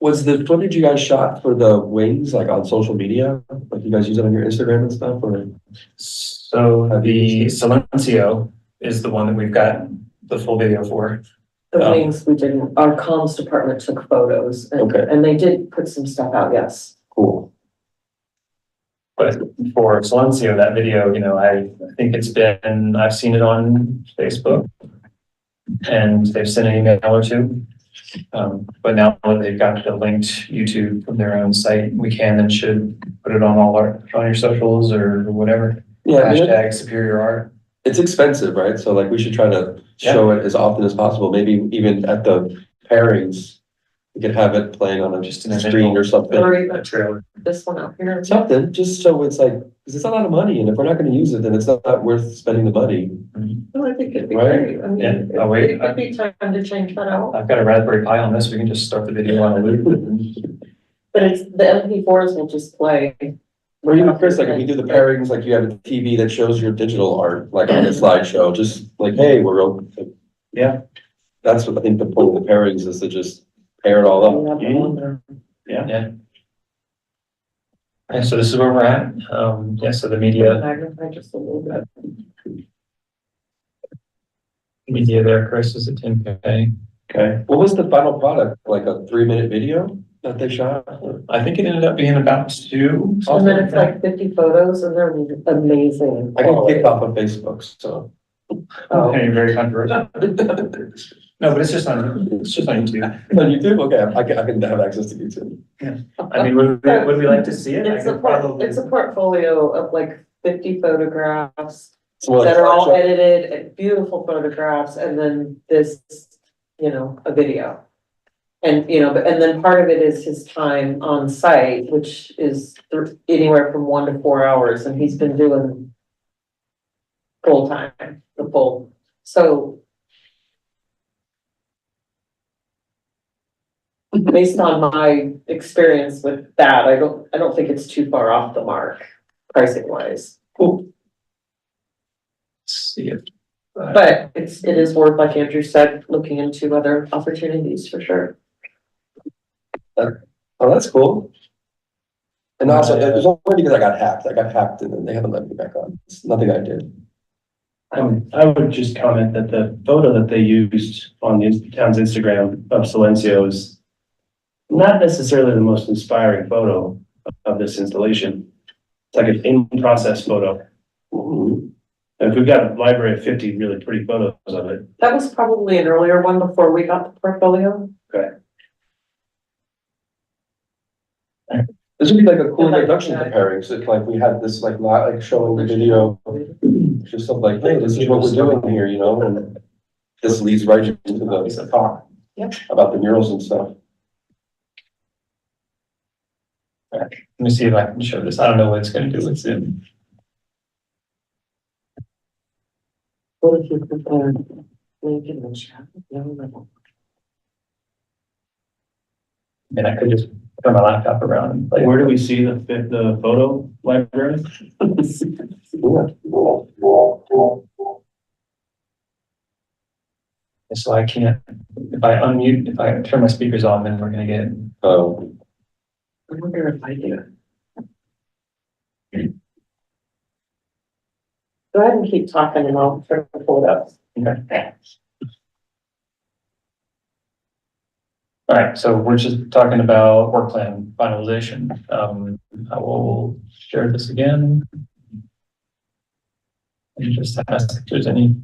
Was the footage you guys shot for the wings, like on social media? Like you guys use it on your Instagram and stuff, or? So the Silencio is the one that we've got the full video for. The wings, we didn't, our comms department took photos and, Okay. and they did put some stuff out, yes. Cool. But for Silencio, that video, you know, I think I've seen it on Facebook. And they've sent an email or 2. But now that they've got the linked YouTube from their own site, we can and should put it on on your socials or whatever. Yeah, I mean, Hashtag Superior Art. it's expensive, right? So like we should try to show it as often as possible, maybe even at the pairings. We could have it playing on Just a an screen or something. Or A even trailer. this one out here. Something, just so it's like, because it's a lot of money, and if we're not gonna use it, then it's not worth spending the money. No, I think it'd be Right? great. I mean, Yeah. Oh, wait. it could be time to change that out. I've got a Raspberry Pi on this. We can just start the video on a loop. But it's, the MP4s will just play. Or even Chris, like if you do the pairings, like you have a TV that shows your digital art, like on a slideshow, just like, hey, we're open. Yeah. That's what I think the point of the pairings is, to just pair it all up. Yeah. And so this is where we're at. Yeah, so the media Magnify just a little bit. there, Chris, is at 10K. Okay, What was the final product? Like a 3-minute video that they shot? I think it ended up being about 2. And then it's like 50 photos and they're amazing. I got kicked off of Facebook, so. Oh. Very, very controversial. No, but it's just on YouTube. On YouTube, okay, I can have access to YouTube. I mean, would we like to see it? I It's a could probably- it's a portfolio of like 50 photographs It's more like that are all slideshow. edited and beautiful photographs, and then this, a video. And, and then part of it is his time on site, which is anywhere from 1 to 4 hours, and he's been doing full time, so. Based on my experience with that, I don't think it's too far off the mark, pricing wise. Cool. Let's see it. But it is worth, like Andrew said, looking into other opportunities for sure. Oh, that's cool. And also, it was only because I got hacked and then they haven't let me back on. It's nothing I did. I would just comment that the photo that they used on the town's Instagram of Silencio is not necessarily the most inspiring photo of this installation. It's like an in-process photo. And if we've got a library of 50 really pretty photos of it. That was probably an earlier one before we got the portfolio. This would be like a cool introduction to pairings, if like we had this like showing the video, just of like, hey, this is what we're doing here, you know, and this leads right into the talk. Yep. About the murals and stuff. Let me see if I can show this. I don't know what it's gonna do with Zoom. What if you compare Lincoln and Chapel? No. I mean, I could just turn my laptop around and play. Where do we see the photo library? So I can't, if I unmute, if I turn my speakers on, then we're gonna get, Oh, I wonder if I do. Go ahead and keep talking and I'll try to pull it up. okay. All right, so we're just talking about work plan finalization. I will share this again. And just ask if there's any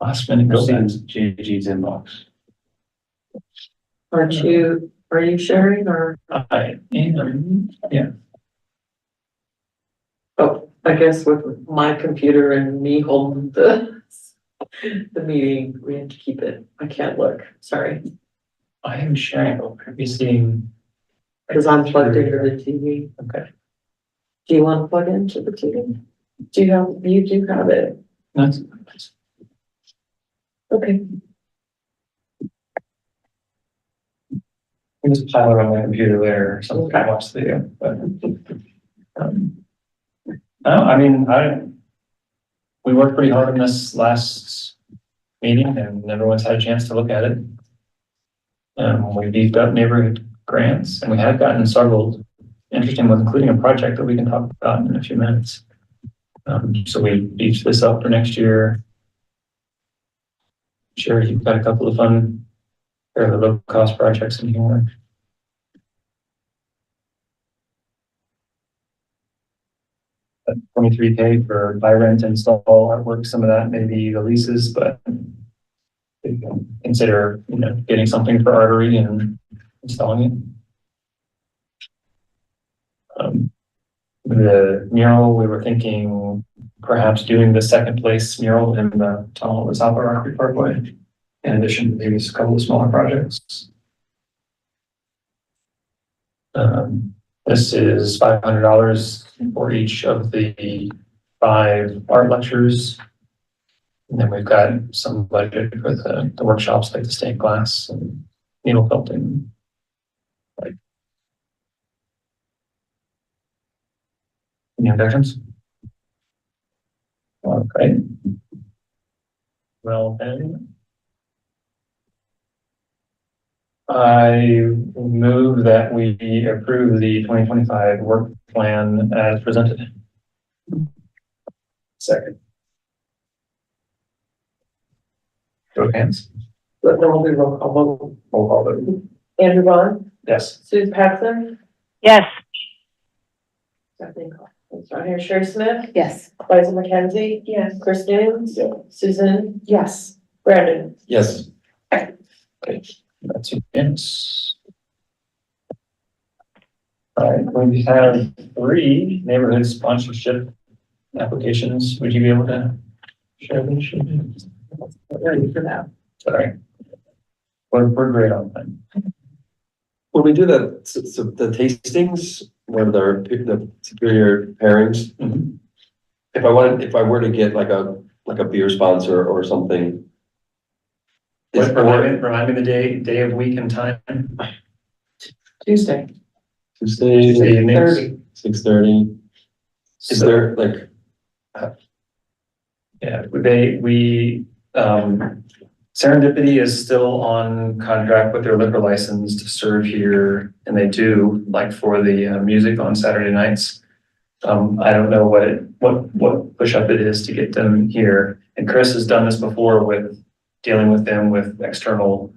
last minute Go see comments. JG's inbox. Are you sharing or? I am, yeah. Oh, I guess with my computer and me holding the meeting, we have to keep it. I can't look, sorry, I am sharing, but are you seeing? because I'm plugged into the TV. Okay, Do you want to plug into the TV? You do have it. that's, Okay. I just pile it on my computer later or something, I watch the video, but. No, I mean, we worked pretty hard on this last meeting and everyone's had a chance to look at it. We beefed up neighborhood grants and we have gotten several interesting ones, including a project that we can talk about in a few minutes. So we beefed this up for next year. Sure, you've got a couple of fun, fairly low cost projects in here. $23K for buy, rent, install artwork. Some of that may be the leases, but you can consider, getting something for ARTery and installing it. The mural, we were thinking perhaps doing the second place mural in the tunnel of the South ARTery Parkway, in addition to maybe a couple of smaller projects. This is $500 for each of the 5 art lectures. And then we've got some budget for the workshops like the stained glass and needle felting. Any objections? Okay. Well, then. I move that we approve the 2025 work plan as presented. Second. Show of hands. But then we'll do roll call. Roll call vote. Andrew Vaughn, Yes. Susan Paxton, Yes. Stephanie Collins, right here, Sherry Smith, Yes. Liza McKenzie, Yes. Chris Nunes, Susan, yes, Brandon. yes. Okay, that's unanimous. All right, we have 3 neighborhood sponsorship applications. Would you be able to share these? Ready for that. Sorry. We're great on time. When we do the tastings, where the superior pairings, Mhm. if I were to get like a beer sponsor or something. is Remind me the day of week and time. Tuesday. Tuesday, Tuesday evenings. 30. 6:30. Is there like, Yeah, Serendipity is still on contract with their liquor license to serve here, and they do, like, for the music on Saturday nights. I don't know what push up it is to get them here, and Chris has done this before with dealing with them with external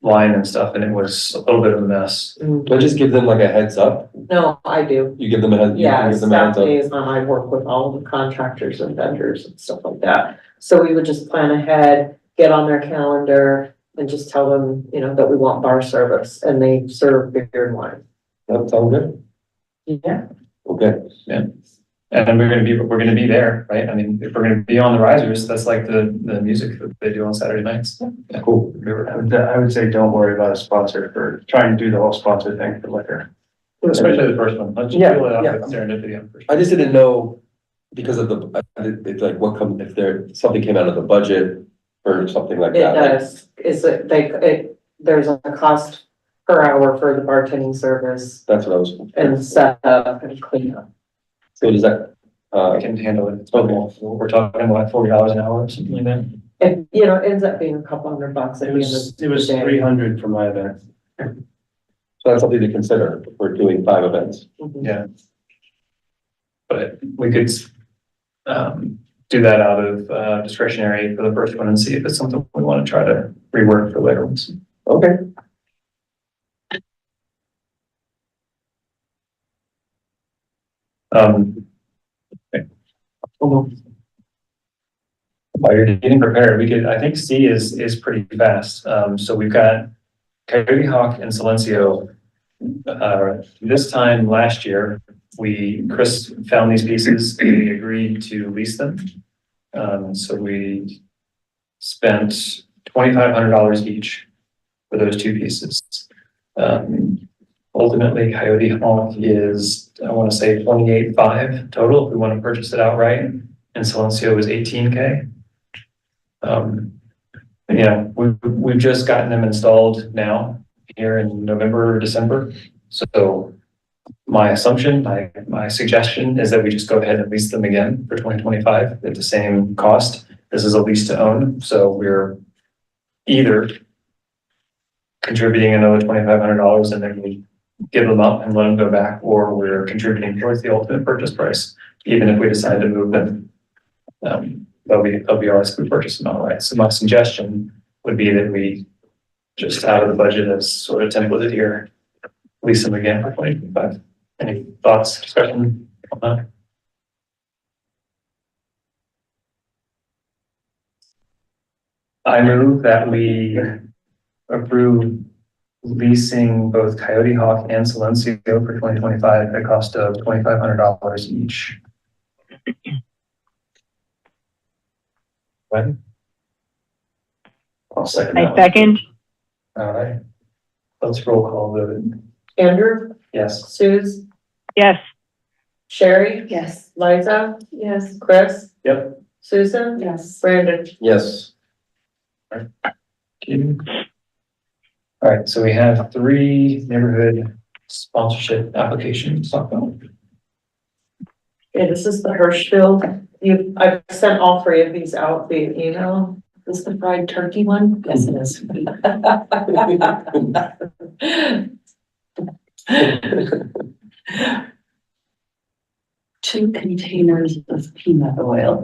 line and stuff, and it was a little bit of a mess. do I just give them like a heads up? No, I do. You give them a head, you Yeah, give them a staff heads up? liaison, I work with all of the contractors and vendors and stuff like that. So we would just plan ahead, get on their calendar, and just tell them, you know, that we want bar service and they serve beer and wine. That sound good? Yeah. Okay, And we're gonna be there, right? I mean, if we're gonna be on the risers, that's like the music that they do on Saturday nights. Yeah, cool. I would say don't worry about a sponsor for trying to do the whole sponsor thing for liquor. Especially the first one. Let's just Yeah, feel it out yeah. with serendipity on the first I just didn't know, because of it's like, what come, if something came out of the budget or something like It that. like- does, is it, there's a cost per hour for the bartending service That's what I was. and setup and cleanup. So does that, I can handle it. It's okay. We're talking about $40 an hour or something like that. And, you know, it ends up being a couple $100 at It the end of it was the day. 300 for my event. so that's something to consider if we're doing 5 events. Mhm. Yeah. But we could, do that out of, discretionary for the first one and see if it's something we want to try to rework for later ones. Okay. Okay. While you're getting prepared, we could, I think C is pretty fast. So we've got Coyote Hawk and Silencio. This time last year, Chris found these pieces and we agreed to lease them. So we spent $2,500 each for those 2 pieces. Ultimately, Coyote Hawk is, I want to say 28.5 total if we want to purchase it outright, and Silencio is 18K. Yeah, we've just gotten them installed now here in November or December. So my assumption, my suggestion is that we just go ahead and lease them again for 2025 at the same cost. This is a lease to own, so we're either contributing another $2,500 and then we give them up and let them go back, or we're contributing towards the ultimate purchase price, even if we decide to move them. They'll be ours if we purchase them outright. So my suggestion would be that we just out of the budget as sort of templated here, lease them again for 2025. Any thoughts, discussion on that? I move that we approve leasing both Coyote Hawk and Silencio for 2025 at a cost of $2,500 each. When? I'll second that I one. second. All right. Let's roll call vote. Andrew, Yes. Suze, Yes. Sherry, Yes. Liza? Yes. Chris? Yep. Susan? Yes. Brandon? Yes. All right, so we have 3 neighborhood sponsorship applications to talk about. Okay, this is the Hirschfield. I've sent all 3 of these out via email. Is this the fried turkey one? Yes, it is. Two containers of peanut oil.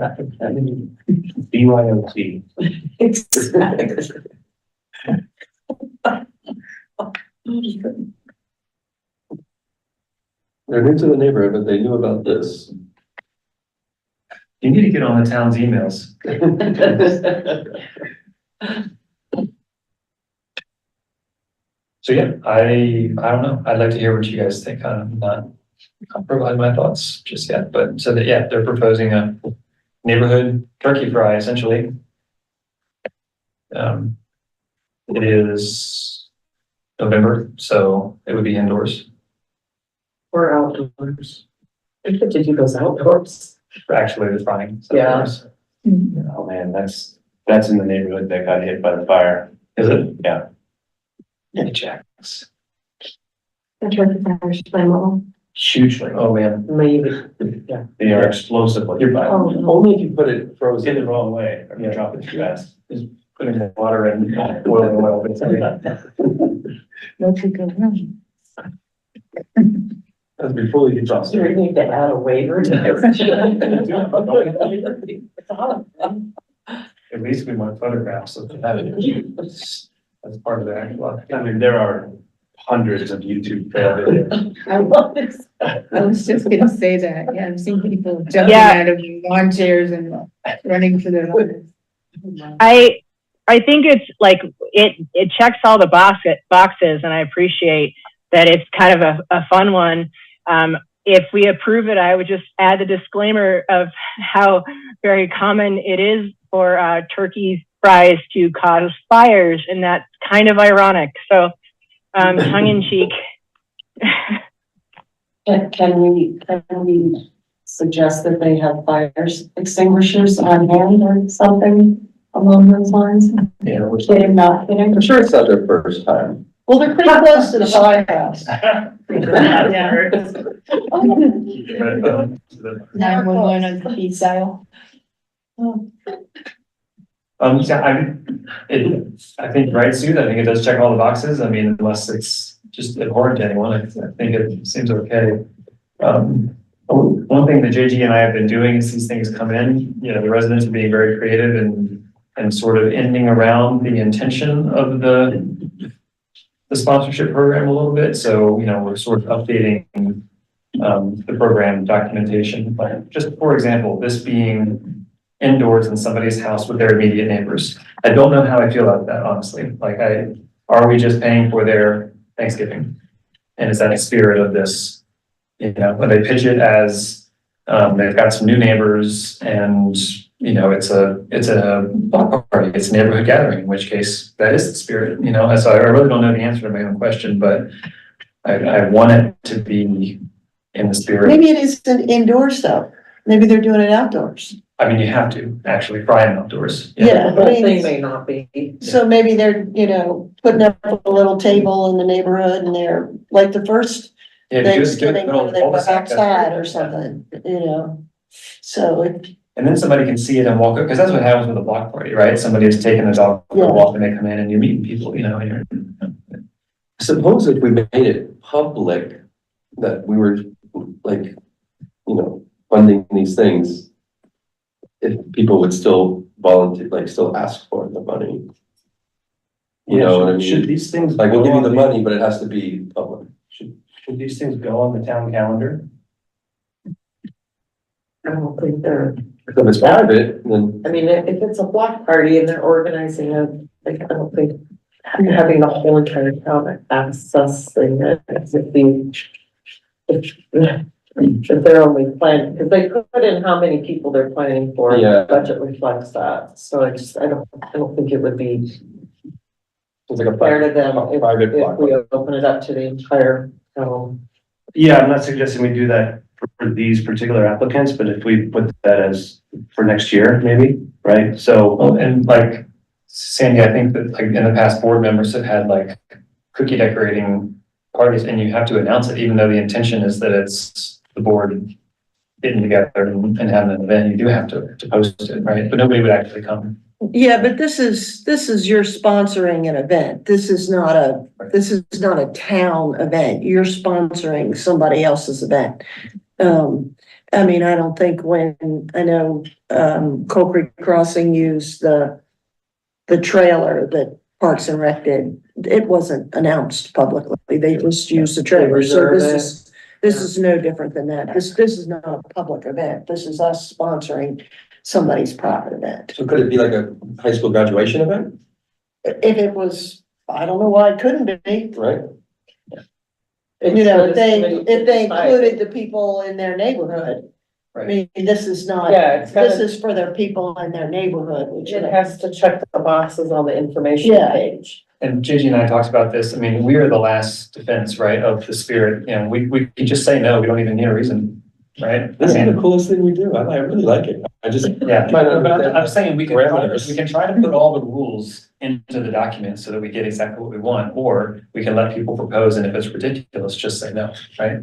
BYOT. They're new to the neighborhood, but they knew about this. You need to get on the town's emails. So yeah, I don't know. I'd like to hear what you guys think. I'm not, I'll provide my thoughts just yet, but so that, yeah, they're proposing a neighborhood turkey fry essentially. It is November, so it would be indoors. Or outdoors. I think to do those outdoors. Actually, the frying. so Yeah. indoors. Oh man, that's in the neighborhood that got hit by the fire. Is it? Yeah. Yeah, Jacks. The turkey fryers flammable. Hugely. Oh, man. Maybe. They are explosively flammable. Only if you put it frozen. In the wrong way, or you drop it too fast. Putting water in, boiling oil, basically. No could go wrong. That's before you drop. Do we need to add a waiver to At least we want photographs of that. That's part of the actual. I mean, there are hundreds of YouTube fail videos. I love this. I was just gonna say that, yeah, I've seen people jumping Yeah. out of lawn chairs and running for their lives. I think it's like, it checks all the boxes, and I appreciate that it's kind of a fun one. If we approve it, I would just add the disclaimer of how very common it is for turkey fries to cause fires, and that's kind of ironic. So, tongue in cheek. Can we suggest that they have fire extinguishers on hand or something along those lines? Yeah, which. They're not, I'm sure it's not their first time. well, they're pretty close to the firehouse. Yeah. 911 on speed dial. I think, right, Sue, I think it does check all the boxes. I mean, unless it's just abhorrent to anyone, I think it seems okay. One thing that JG and I have been doing is these things come in, the residents are being very creative and sort of ending around the intention of the sponsorship program a little bit. So, we're sort of updating the program documentation. Like, just for example, this being indoors in somebody's house with their immediate neighbors. I don't know how I feel about that, honestly. Like, are we just paying for their Thanksgiving? And is that the spirit of this? When they pitch it as they've got some new neighbors and it's a block party, it's a neighborhood gathering, in which case that is the spirit, So I really don't know the answer to my own question, but I want it to be in the spirit. Maybe it isn't indoors though. Maybe they're doing it outdoors. I mean, you have to actually fry them outdoors. Yeah. The whole thing may not be. So maybe they're, putting up a little table in the neighborhood and they're like the first Yeah, Thanksgiving where they were cul-de-sac, that's outside great. or something, So And then somebody can see it and walk up, because that's what happens with a block party, right? Somebody is taking a dog for a walk and they come in and you're meeting people, and you're. Suppose if we made it public that we were like, funding these things, if people would still volunteer, like still ask for the money. You know what I Should mean? these things? Like, we'll go give you the on money, but it has to be public. Should these things go on the town calendar? I don't think they're, If it's private, then I mean, if it's a block party and they're organizing it, like, I don't think having the whole entire town accessing it, if they're only planning, because they put in how many people they're planning for, Yeah. the budget reflects that, so I don't think it would be it's like a fair to them private if block. we open it up to the entire town. Yeah, I'm not suggesting we do that for these particular applicants, but if we put that as for next year, maybe, right? So, Well, and like Sandy, I think that like in the past, board members have had like cookie decorating parties, and you have to announce it, even though the intention is that it's the board getting together and having an event. You do have to post it, right? But nobody would actually come. yeah, but this is you're sponsoring an event. This is not a town event. You're sponsoring somebody else's event. I mean, I don't think I know, Coal Creek Crossing used the trailer that Parks and Rec did. It wasn't announced publicly. They just used the trailer. So this is no different than that. This is not a public event. This is us sponsoring somebody's private event. So could it be like a high school graduation event, If it was, I don't know why it couldn't be. right? If they included the people in their neighborhood. I mean, this is not, Yeah, it's this gotta, is for their people in their neighborhood, which it has to check the boxes on the information Yeah. page. And JG and I talked about this. I mean, we are the last defense, right, of the spirit. We can just say no. We don't even need a reason, right? This I is mean, the coolest thing we do. I really like it. I just. yeah, Try to but understand I'm saying we parameters. can try to put all the rules into the document so that we get exactly what we want, or we can let people propose, and if it's ridiculous, just say no, right?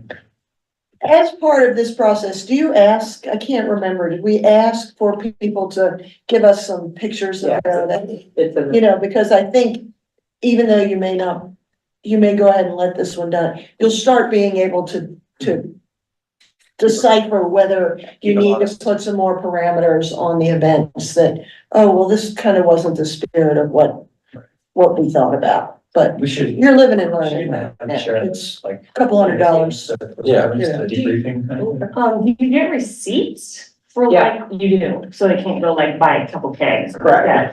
as part of this process, do you ask, I can't remember, did we ask for people to give us some pictures of that? It's a, Because I think even though you may go ahead and let this one down, you'll start being able to decipher whether you need to put some more parameters on the events that, oh, well, this kind of wasn't the spirit of what we thought about, but We should. you're living and learning now. I'm sure It's it's like. a couple $100. Yeah. Just a debriefing. kind of thing. Do you get receipts? For Yeah. like you do, so they can't go like buy a couple kegs. Right.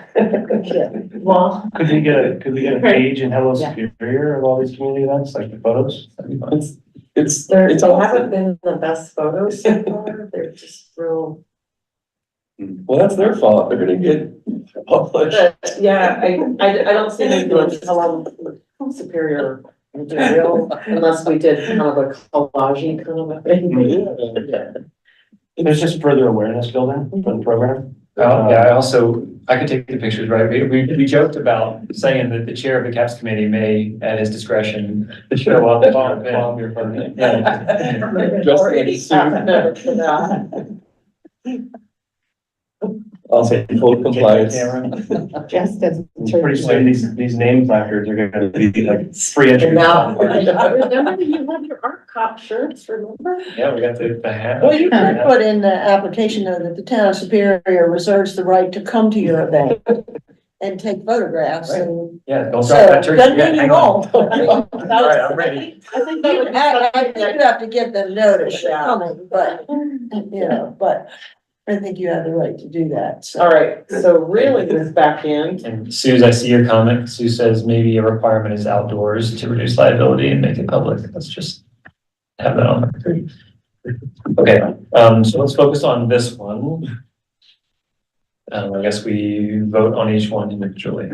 Well, Could we get a page in Hello Superior of all these community events, like the photos? That'd be fun. It's They awesome. haven't been the best photos so far, they're just real. Well, that's their fault. They're gonna get published. But, yeah, I don't see anything like Hello Superior material unless we did kind of a collage kind of a thing. There's just further awareness building for the program. Yeah, I could take the pictures, right? We joked about saying that the chair of the CAPS committee may, at his discretion, show up. Bomb your phone. Yeah. Just Or in any suit. half note for that. I'll say full compliance. Just as. Pretty soon, these name placards are gonna be like free entry. Now, remember that you had your art cop shirts, remember? Yeah, we got the hat. Well, you could put in the application though that the town of Superior reserves the right to come to your event and take photographs and. Yeah, don't So, drop that turkey doesn't yet, mean you hang on. won't. All right, I'm ready. I think that would. I think you have to give them notice you're coming, but, you know, but I think you have the right to do that, so. All right, so reeling this back in, And Suze, I see your comment. Sue says maybe a requirement is outdoors to reduce liability and make it public. Let's just have that on record. Okay, so let's focus on this one. I guess we vote on each one individually.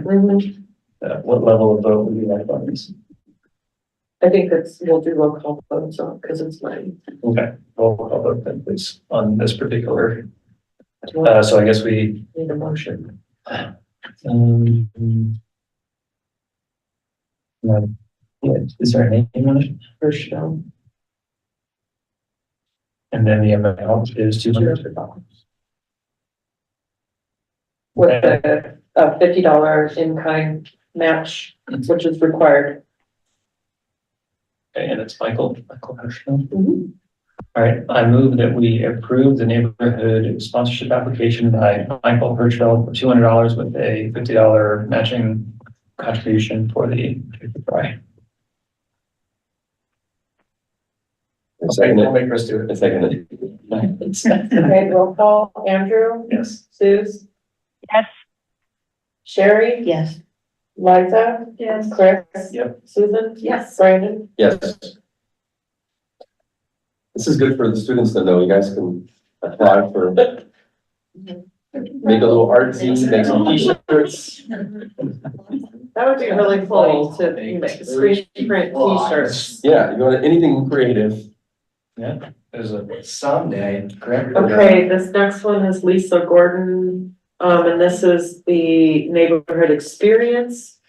What level of vote would you like on this? I think we'll do roll call votes on, because it's mine. Okay, roll call vote then please on this particular. So I guess we Need a motion. No. Yeah, is there a name on it? First show. And then the amount is $200. With a $50 in-kind match, which is required. Okay, and it's Michael Hirschfeld. All right, I move that we approve the neighborhood sponsorship application by Michael Hirschfeld for $200 with a $50 matching contribution for the Fry. Second I'll it. make Chris do it. Second it. Okay, roll call, Andrew, Yes. Suze, Yes. Sherry, Yes. Liza, yes. Chris. Yep. Susan. Yes. Brandon. Yes. This is good for the students to know. You guys can apply for, make a little artsy, make some t-shirts. That would be really cool to make screen print t-shirts. Yeah, you want anything creative. Yeah, there's a someday, correct? Okay, this next one is Lisa Gordon, and this is the neighborhood experience.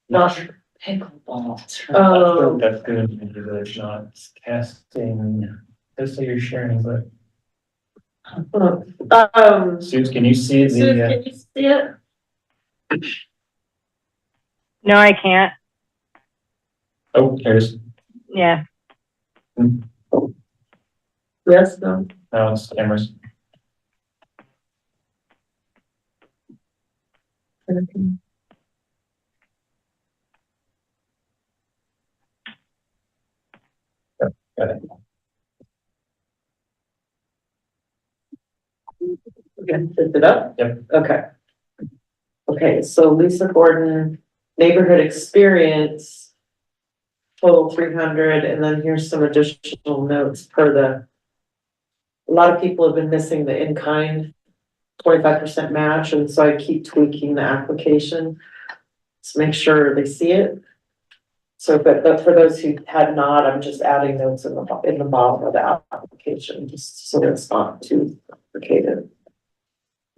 Not Pickleball. That's good, maybe that it's not casting, just so you're sharing, but Suze, can you see Suze, the, can you see it? No, I can't. oh, there's, Yeah. Yes, no. now it's cameras. Got it. Okay, lift it up? Yep. Okay. Okay, so Lisa Gordon, neighborhood experience, total 300, and then here's some additional notes per the. A lot of people have been missing the in-kind 25% match, and so I keep tweaking the application to make sure they see it. So, but for those who had not, I'm just adding notes in the bottom of the application, just so it's not too complicated.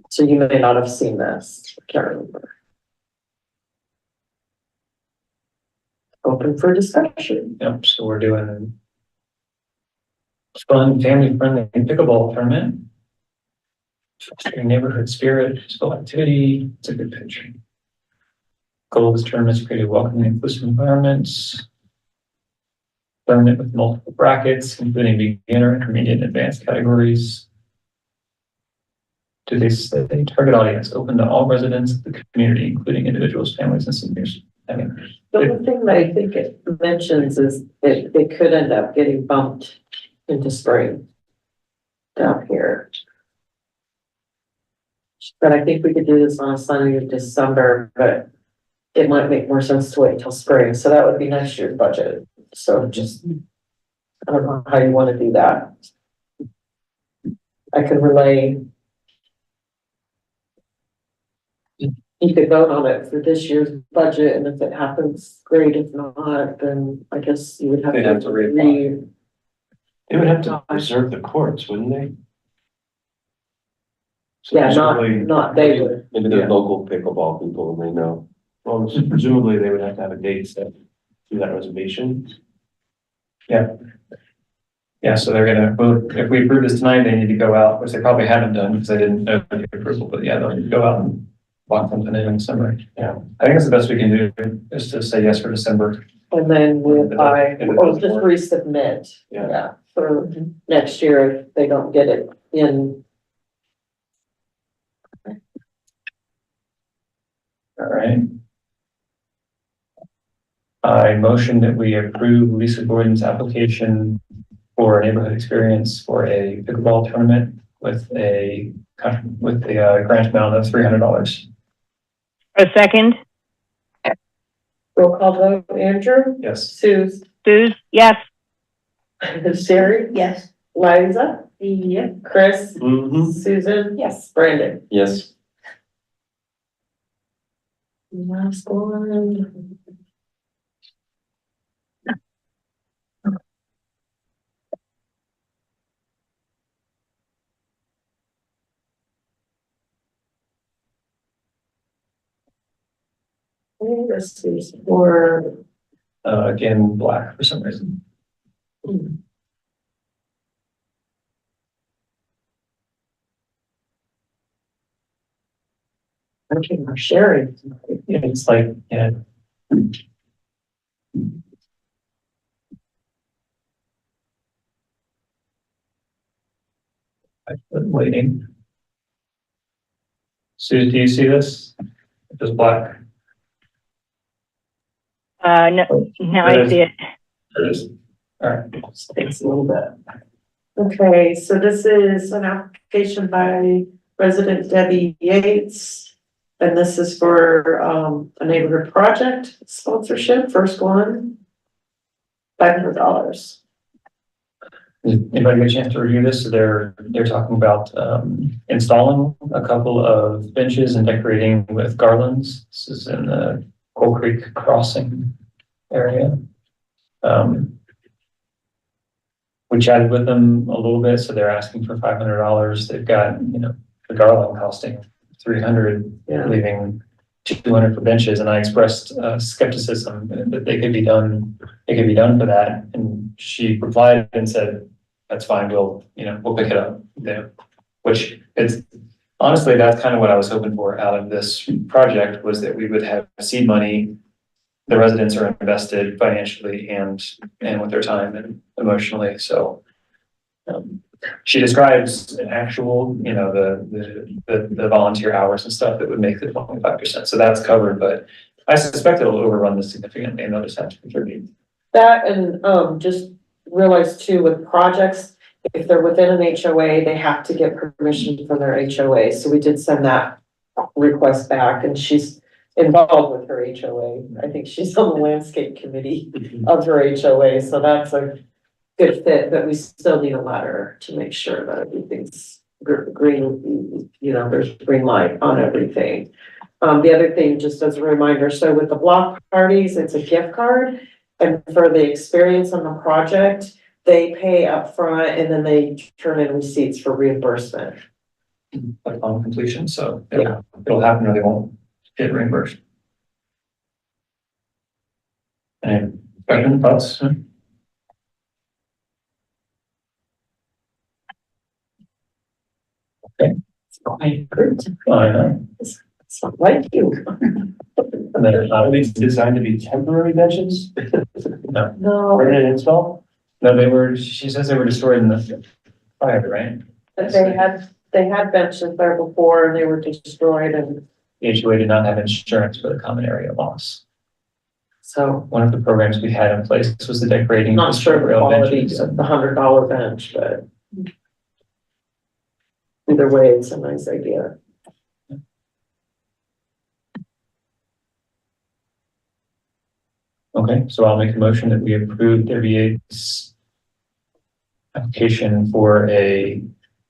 So you may not have seen this, I can't remember. Open for discussion. Yep, so we're doing fun, family-friendly pickleball tournament. Fostering neighborhood spirit, physical activity, it's a good picture. Goal of this tournament is to create a welcoming, inclusive environments. Tournament with multiple brackets, including beginner, intermediate, and advanced categories. Do they say target audience open to all residents of the community, including individuals, families, and seniors? I mean, The only thing that I think it mentions is that they could end up getting bumped into spring down here. But I think we could do this on a Sunday in December, but it might make more sense to wait till spring, so that would be next year's budget. So just, I don't know how you wanna do that. I can relay. You could vote on it for this year's budget, and if it happens, great. If not, then I guess you would have They'd have to to reapply. re. They would have to preserve the courts, wouldn't they? So Yeah, presumably- not they would. Maybe they're local pickleball people and they know. Well, presumably they would have to have a date set to that reservation. Yeah, so they're gonna, well, if we approve this tonight, they need to go out, which they probably haven't done because they didn't know the approval, but yeah, they'll need to go out and lock something in December. Yeah, I think that's the best we can do, is to say yes for December. And then we apply, And or just resubmit. Yeah. For next year if they don't get it in. All right. I motion that we approve Lisa Gordon's application for a neighborhood experience for a pickleball tournament with a grant amount of $300. A second, Roll call vote, Andrew, Yes. Suze, Suze, yes. Sherry, Yes. Liza. Yeah. Chris, Mm-hmm. Susan, Yes. Brandon. Yes, Last one. Okay, this is for, Again, black for some reason. okay, we're sharing. Yeah, it's like, yeah. I'm waiting. Sue, do you see this? Just black. No, now I see it. There it is. All right. Takes a little bit. Okay, so this is an application by resident Debbie Yates. And this is for a neighborhood project sponsorship, first one. $500. Anybody get a chance to review this? So they're talking about installing a couple of benches and decorating with garlands. This is in the Coal Creek Crossing area. We chatted with them a little bit, so they're asking for $500. They've got, the garland costing $300, Yeah. leaving $200 for benches, and I expressed skepticism that they could be done for that. And she replied and said, that's fine, we'll pick it up there. Which it's, honestly, that's kind of what I was hoping for out of this project, was that we would have seed money. The residents are invested financially and with their time and emotionally, so. She describes an actual, the volunteer hours and stuff that would make it 25%, so that's covered, but I suspect it'll overrun this significantly, and they'll just have to contribute. That and just realize too, with projects, if they're within an HOA, they have to get permission from their HOA. So we did send that request back, and she's involved with her HOA. I think she's on the landscape committee of her HOA, so that's a good fit, but we still need a letter to make sure that everything's green, there's green light on everything. The other thing, just as a reminder, so with the block parties, it's a gift card. And for the experience on the project, they pay up front and then they turn in receipts for reimbursement. Upon completion, so it'll happen or they won't get reimbursed. Any questions, thoughts? I agree. I know. It's not like you. And then, Are these designed to be temporary benches? No, Permanent install? no, she says they were destroyed in the fire, right? but they had benches there before and they were destroyed, and The HOA did not have insurance for the common area loss. so One of the programs we had in place was the decorating. I'm not sure the rail quality benches. of the $100 bench, but either way, it's a nice idea. Okay, so I'll make a motion that we approve 38's application for a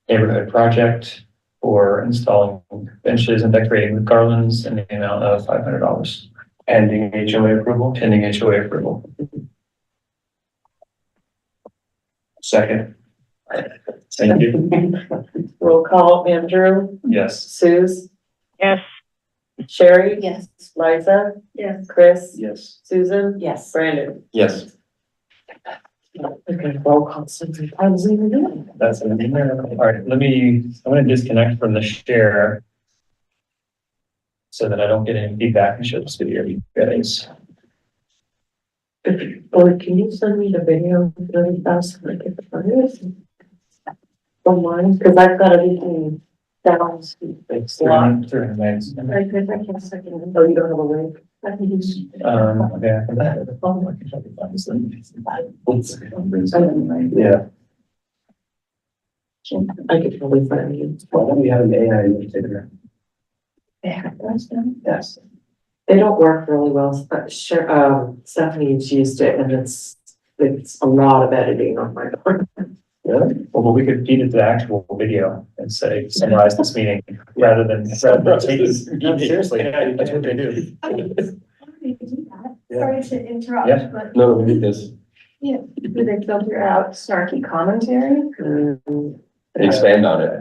neighborhood project for installing benches and decorating with garlands in the amount of $500. Pending HOA approval. Pending HOA approval. Second. Thank you. Roll call, Andrew, Yes. Suze, Yes. Sherry, Yes. Liza, Yes. Chris, Yes. Susan, Yes. Brandon. Yes. Okay, roll call. I was even doing. That's an email. All right, I'm gonna disconnect from the share so that I don't get any feedback and show this video to you guys. Or can you send me the video really fast? Like if it's don't mind, because I've got everything down. It's 300 minutes. I can't second. Oh, you don't have a link? I can use. Okay. I can try to find this link. Yeah. I could probably find you. Why don't we have an AI illustrator? Yes. They don't work really well, but sure, Stephanie's used it and it's a lot of editing on my part. Really? Well, we could feed it to the actual video and say, summarize this meeting rather than taking. No, seriously, that's what they do. Sorry to interrupt, Yeah. but No, we need this. do they filter out snarky commentary? Expand on it.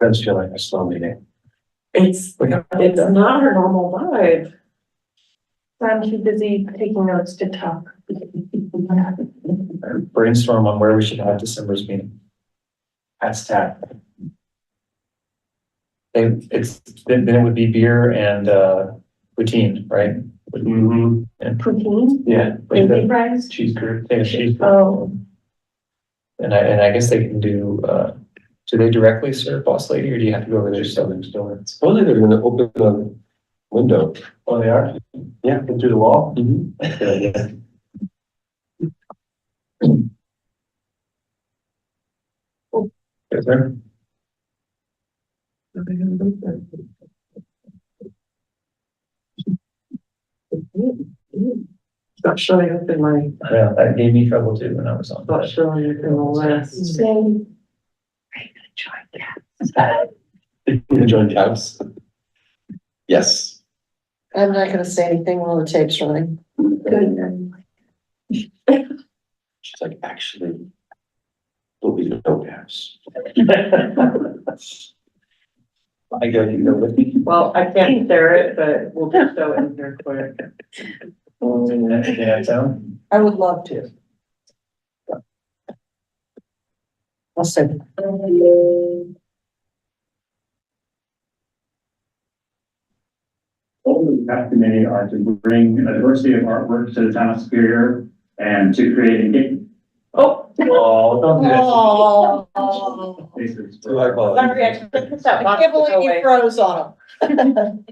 Does feel like a slow meeting. It's not her normal vibe. I'm too busy taking notes to talk. Brainstorm on where we should have December's meeting. That's tap. Then it would be beer and, routine, right? Mm-hmm. And, Poutine, Yeah. baby fries. Cheese curd. yeah, cheese. Oh, And I guess they can do they directly serve Boss Lady or do you have to go over there selling store? Supposedly they're gonna open a window. Oh, they are? Yeah, in through the wall? Mhm. Good idea. Yes, sir. It's not showing up in my, Yeah, that gave me trouble too when I was on. not showing up in the list. same. Join caps. Yes. I'm not gonna say anything while the tape's running. Good. She's like, actually, there'll be no caps. I go, you go with me. Well, I can't share it, but we'll just show it in here quick. Yeah, sound. I would love to. I'll say. Goals of the PAP committee are to bring a diversity of artwork to the town of Superior and to create engagement. Oh. Oh, don't do that. Oh. Spaces Too high for- quality. Sorry, I took that I box can't believe away. you froze on them.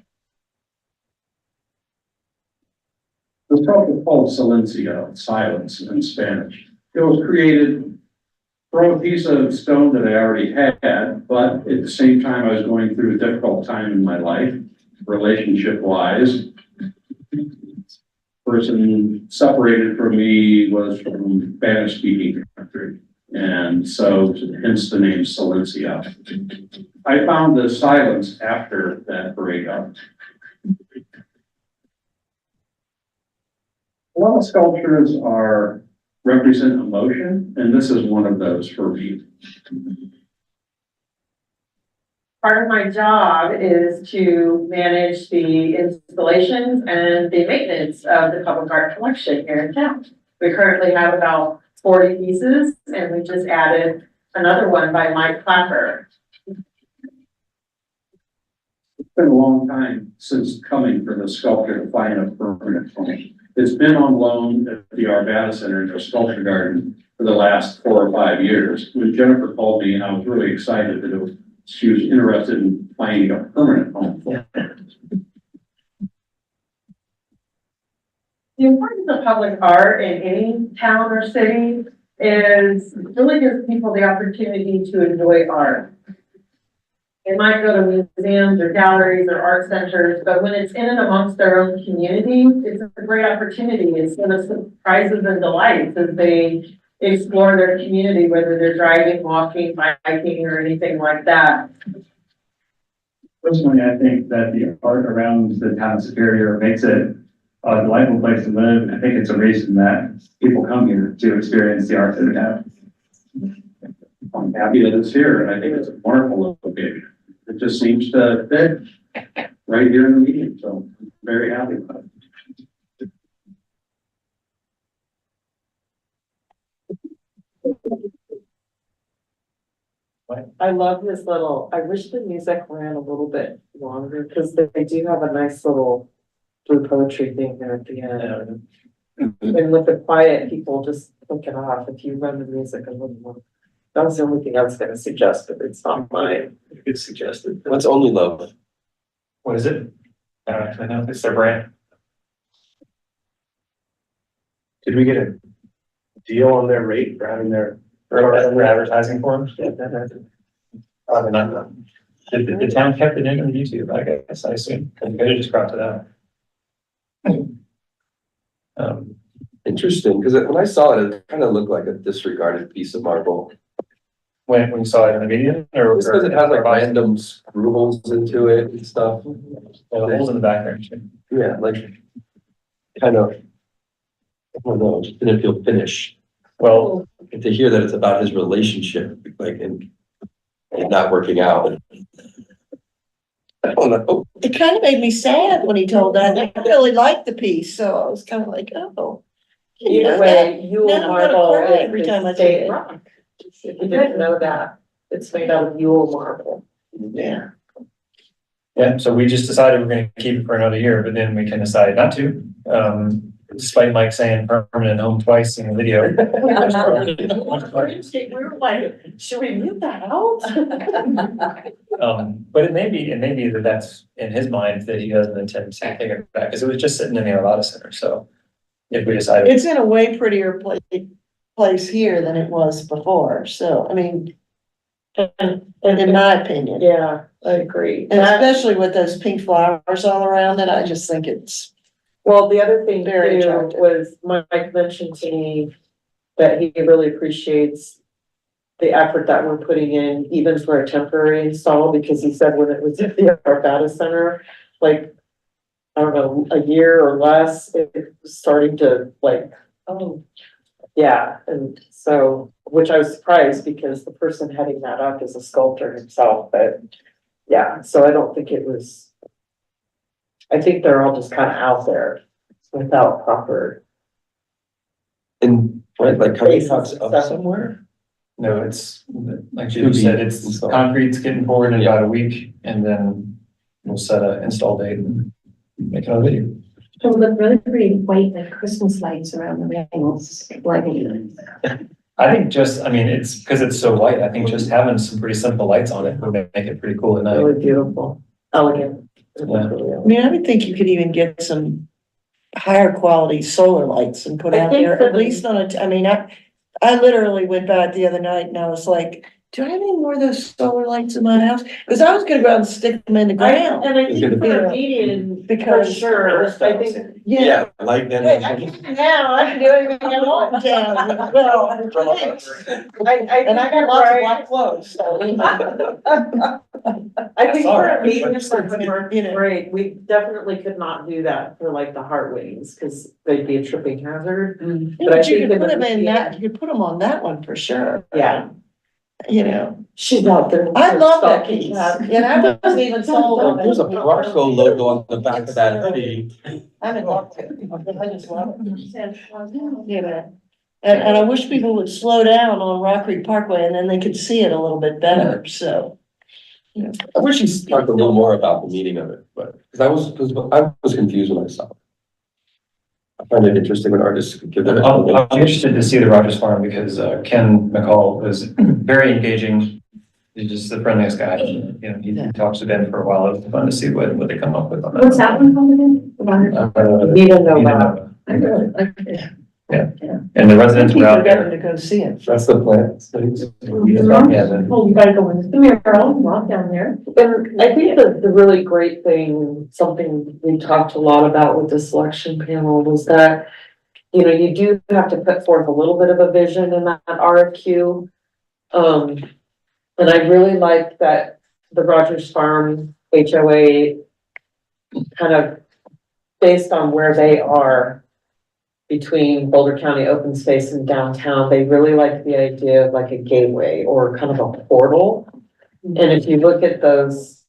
The sculpture called silencio, silence in Spanish. It was created from a piece of stone that I already had, but at the same time, I was going through a difficult time in my life, relationship wise. Person separated from me was from Spanish speaking country. And so hence the name Silencio. I found the silence after that breakup. A lot of sculptures represent emotion, and this is one of those for me. Part of my job is to manage the installations and the maintenance of the public art collection here in town. We currently have about 40 pieces, and we just added another one by Mike Clapper. It's been a long time since coming for the sculpture to find a permanent home. It's been on loan at the Arvada Center in the sculpture garden for the last 4 or 5 years. When Jennifer called me, I was really excited that she was interested in finding a permanent home. The importance of public art in any town or city is really gives people the opportunity to enjoy art. They might go to museums or galleries or art centers, but when it's in and amongst their own community, it's a great opportunity. It's one of surprises and delights as they explore their community, whether they're driving, walking, biking, or anything like that. Personally, I think that the art around the town of Superior makes it a delightful place to live. I think it's a reason that people come here to experience the art that we have. I'm happy that it's here, and I think it's a wonderful location. It just seems to fit right here in the medium, so I'm very happy about it. I love this little, I wish the music ran a little bit longer because they do have a nice little blue poetry thing there at the end. And with the quiet, people just click it off if you run the music a little more. That was the only thing I was gonna suggest, but it's not mine. It's suggested. What's Only Love? What is it? I don't actually know. It's their brand. Did we get a deal on their rate for having their? For advertising for them? Yeah, probably not. The town kept it in on YouTube, I guess, I assume. They could have just cropped it out. Interesting, because when I saw it, it kind of looked like a disregarded piece of marble. When you saw it in the video? Or Just because it has like random screw holes into it and stuff. Well, the holes in the back there. Yeah, like kind of, I don't know, just didn't feel finished. Well, And to hear that it's about his relationship, like, and not working out. I don't know. It kind of made me sad when he told that. I really liked the piece, so I was kind of like, oh. you know Either that? way, Yule Now I'm gonna marble cry is every time I the see state it. rock. If you didn't know that, it's made out of Yule marble. Yeah. yeah, so we just decided we're gonna keep it for another year, but then we can decide not to. Despite Mike saying permanent home twice in the video. We were like, should we move that out? But it may be that that's in his mind that he doesn't intend to take it back, because it was just sitting in the Arvada Center, so. If we decided. It's in a way prettier place here than it was before, so, I mean, in my opinion. Yeah, I agree. And especially with those pink flowers all around it, I just think it's, Well, the other thing Very too attractive. was Mike mentioned to me that he really appreciates the effort that we're putting in, even for a temporary install, because he said when it was at the Arvada Center, like, I don't know, a year or less, it was starting to like, oh, yeah, and so, which I was surprised because the person heading that up is a sculptor himself, but yeah, so I don't think it was. I think they're all just kind of out there without proper. And right, like coming Bases up and stuff. somewhere. No, it's, like Should you be said, it's installed. concrete's getting poured in about a week, and then we'll set a install date and make another video. It'll look really pretty white, like Christmas lights around the rings, lighting. I think just, I mean, it's because it's so white, I think just having some pretty simple lights on it would make it pretty cool at night. Really beautiful, elegant. Yeah. I mean, I would think you could even get some higher quality solar lights and put I out think there, so. at least on I mean, I literally went by it the other night and I was like, do I have any more of those solar lights in my house? Because I was gonna go out and stick them in the ground. And I think for Yeah. a median, for Because- sure, I think. Yeah. Like then. Hey, I can now, I can do anything I want. Yeah, well, I and I think got lots of you're black clothes, so. I think all for right, a median but- for You know. great, we definitely could not do that for like the heart wings, because they'd be a tripping hazard. Yeah, But I But you think could in put the them in median- that, you could put them on that one for sure. Yeah, You know, she's out there. I love that stalking piece, cats. and I wasn't even sold on it. There's a Barco logo on the back of that hoodie. I'm in love with it. I just love it. You know, and I wish people would slow down on Rock Creek Parkway and then they could see it a little bit better, so. I wish he talked a little more about the meaning of it, but, because I was confused when I saw it. I find it interesting when artists give their. I'm interested to see the Rogers Farm because Ken McCall was very engaging. He's just the friendliest guy. You know, he talks to Ben for a while. It was fun to see what they come up with on that. What's that one called again? Need to know Need to that. know. I know, And the residents were out People there. getting to go see it. That's the plan. Yeah, Oh, you gotta go in the mural, walk down there. And I think the really great thing, something we talked a lot about with the selection panel was that, you know, you do have to put forth a little bit of a vision in that RFQ. And I really like that the Rogers Farm HOA kind of based on where they are between Boulder County open space and downtown, they really like the idea of like a gateway or kind of a portal. And if you look at those,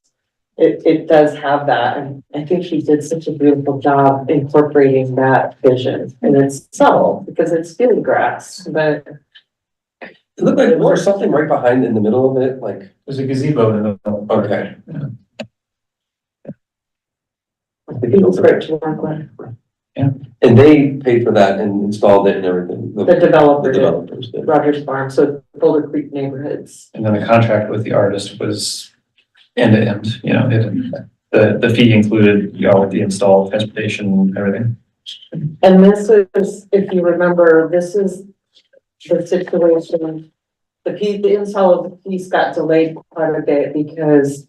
it does have that. And I think he did such a beautiful job incorporating that vision. And it's subtle because it's field grass, but It looked like, was there something right behind in the middle of it, like, There's a gazebo in the middle. okay. it was great to work with. And they paid for that and installed it and everything. The The developer did, developers did. Rogers Farm, so Boulder Creek neighborhoods. And then the contract with the artist was end to end, you know, the fee included, you know, the install, transportation, everything. And this is, if you remember, this is the situation. The install of the piece got delayed quite a bit because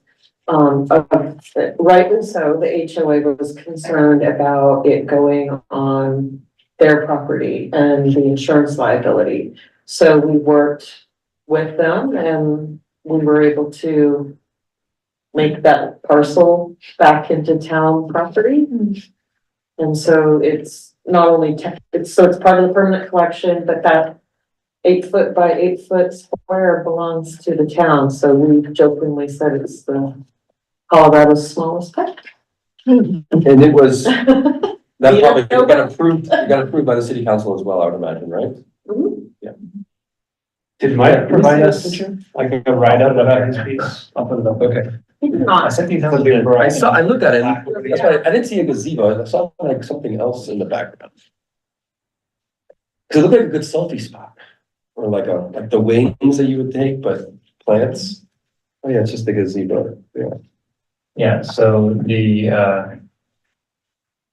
rightly so, the HOA was concerned about it going on their property and the insurance liability. So we worked with them and we were able to make that parcel back into town property. And so it's not only, it's part of the permanent collection, but that 8 foot by 8 foot square belongs to the town. So we jokingly said it's the Colorado's smallest pet. And it was, that probably got approved by the city council as well, I would imagine, right? Did Mike provide us like a write-up about his piece? I'll put it up. Okay. I sent these out. I looked at it, that's why I didn't see a gazebo, I saw like something else in the background. Cause it looked like a good selfie spot, or like the wings that you would take, but plants. Oh yeah, it's just the gazebo, yeah. Yeah, so the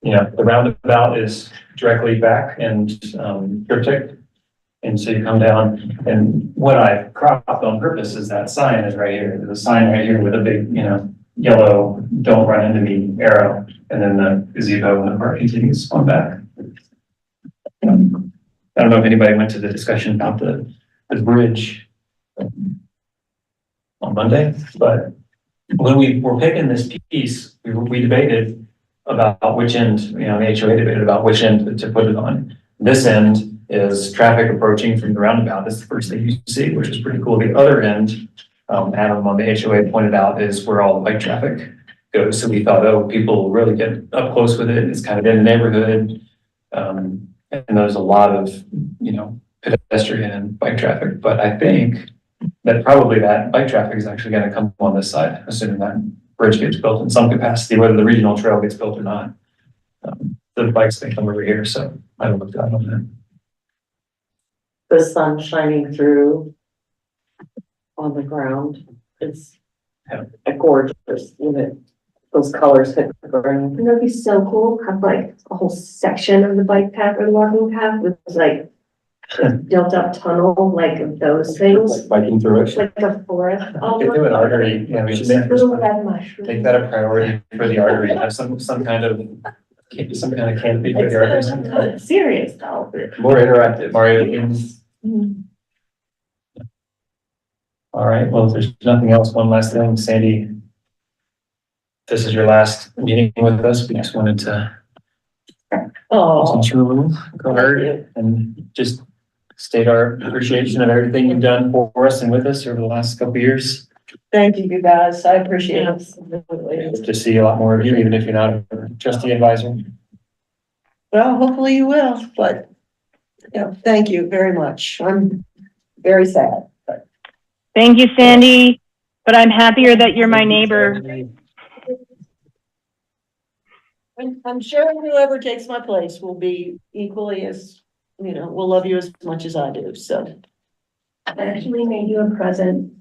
roundabout is directly back and cryptic. And so you come down, and what I cropped on purpose is that sign is right here. There's a sign right here with a big, yellow, don't run into me arrow, and then the gazebo and the park continues on back. I don't know if anybody went to the discussion about the bridge on Monday, but when we were picking this piece, we debated about which end, the HOA debated about which end to put it on. This end is traffic approaching from the roundabout. That's the first thing you see, which is pretty cool. The other end, Adam on the HOA pointed out, is where all the bike traffic goes. So we thought, oh, people really get up close with it. It's kind of in the neighborhood. And there's a lot of, pedestrian and bike traffic. But I think that probably that bike traffic is actually going to come on this side, assuming that bridge gets built in some capacity, whether the regional trail gets built or not. The bikes may come over here, so I don't look down on that. The sun shining through on the ground. It's gorgeous, those colors hit the ground. Wouldn't that be so cool? Have like a whole section of the bike path or the walking path with like built up tunnel, like of those things, Like biking through it. like the forest. We could do an artery, we should make Red mushroom. take that a priority for the artery, have some kind of canopy for the artery. It's serious though. More interactive, Mario games. All right, well, if there's nothing else, one last thing, Sandy. This is your last meeting with us. We just wanted to Oh, go hard and just state our appreciation of everything you've done for us and with us over the last couple of years. thank you, guys. I appreciate it. To see a lot more of you, even if you're not a trustee advisor. Well, hopefully you will, but, thank you very much. I'm very sad. Thank you, Sandy, but I'm happier that you're my neighbor. I'm sure whoever takes my place will be equally as, will love you as much as I do, so. I actually made you a present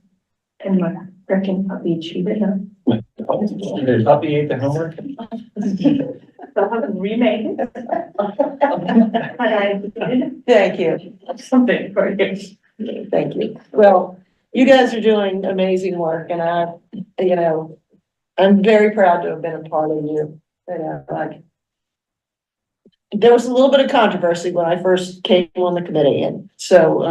and my frickin' puppy chewed it up. The puppy ate the homework. still haven't remade it. But I did Thank you. something for you. Thank you. Well, you guys are doing amazing work and I'm very proud to have been a part of you. Like, there was a little bit of controversy when I first came on the committee, and so,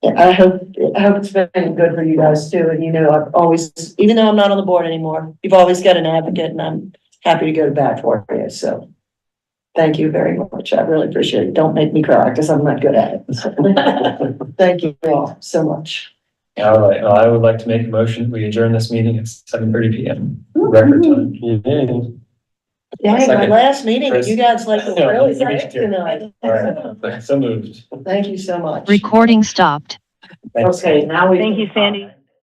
I hope it's been good for you guys too. And I've always, even though I'm not on the board anymore, you've always got an advocate, and I'm happy to go to bat for you. So thank you very much. I really appreciate it. Don't make me cry because I'm not good at it. Thank you all so much. All right, well, I would like to make a motion. We adjourn this meeting at 7:30 PM. Record time. Dang, my Second. last meeting, and you guys like Yeah, really you beat fast you to it. tonight. All right, so moved. Thank you so much. Recording stopped. Thanks. Okay, now we. Thank you, Sandy.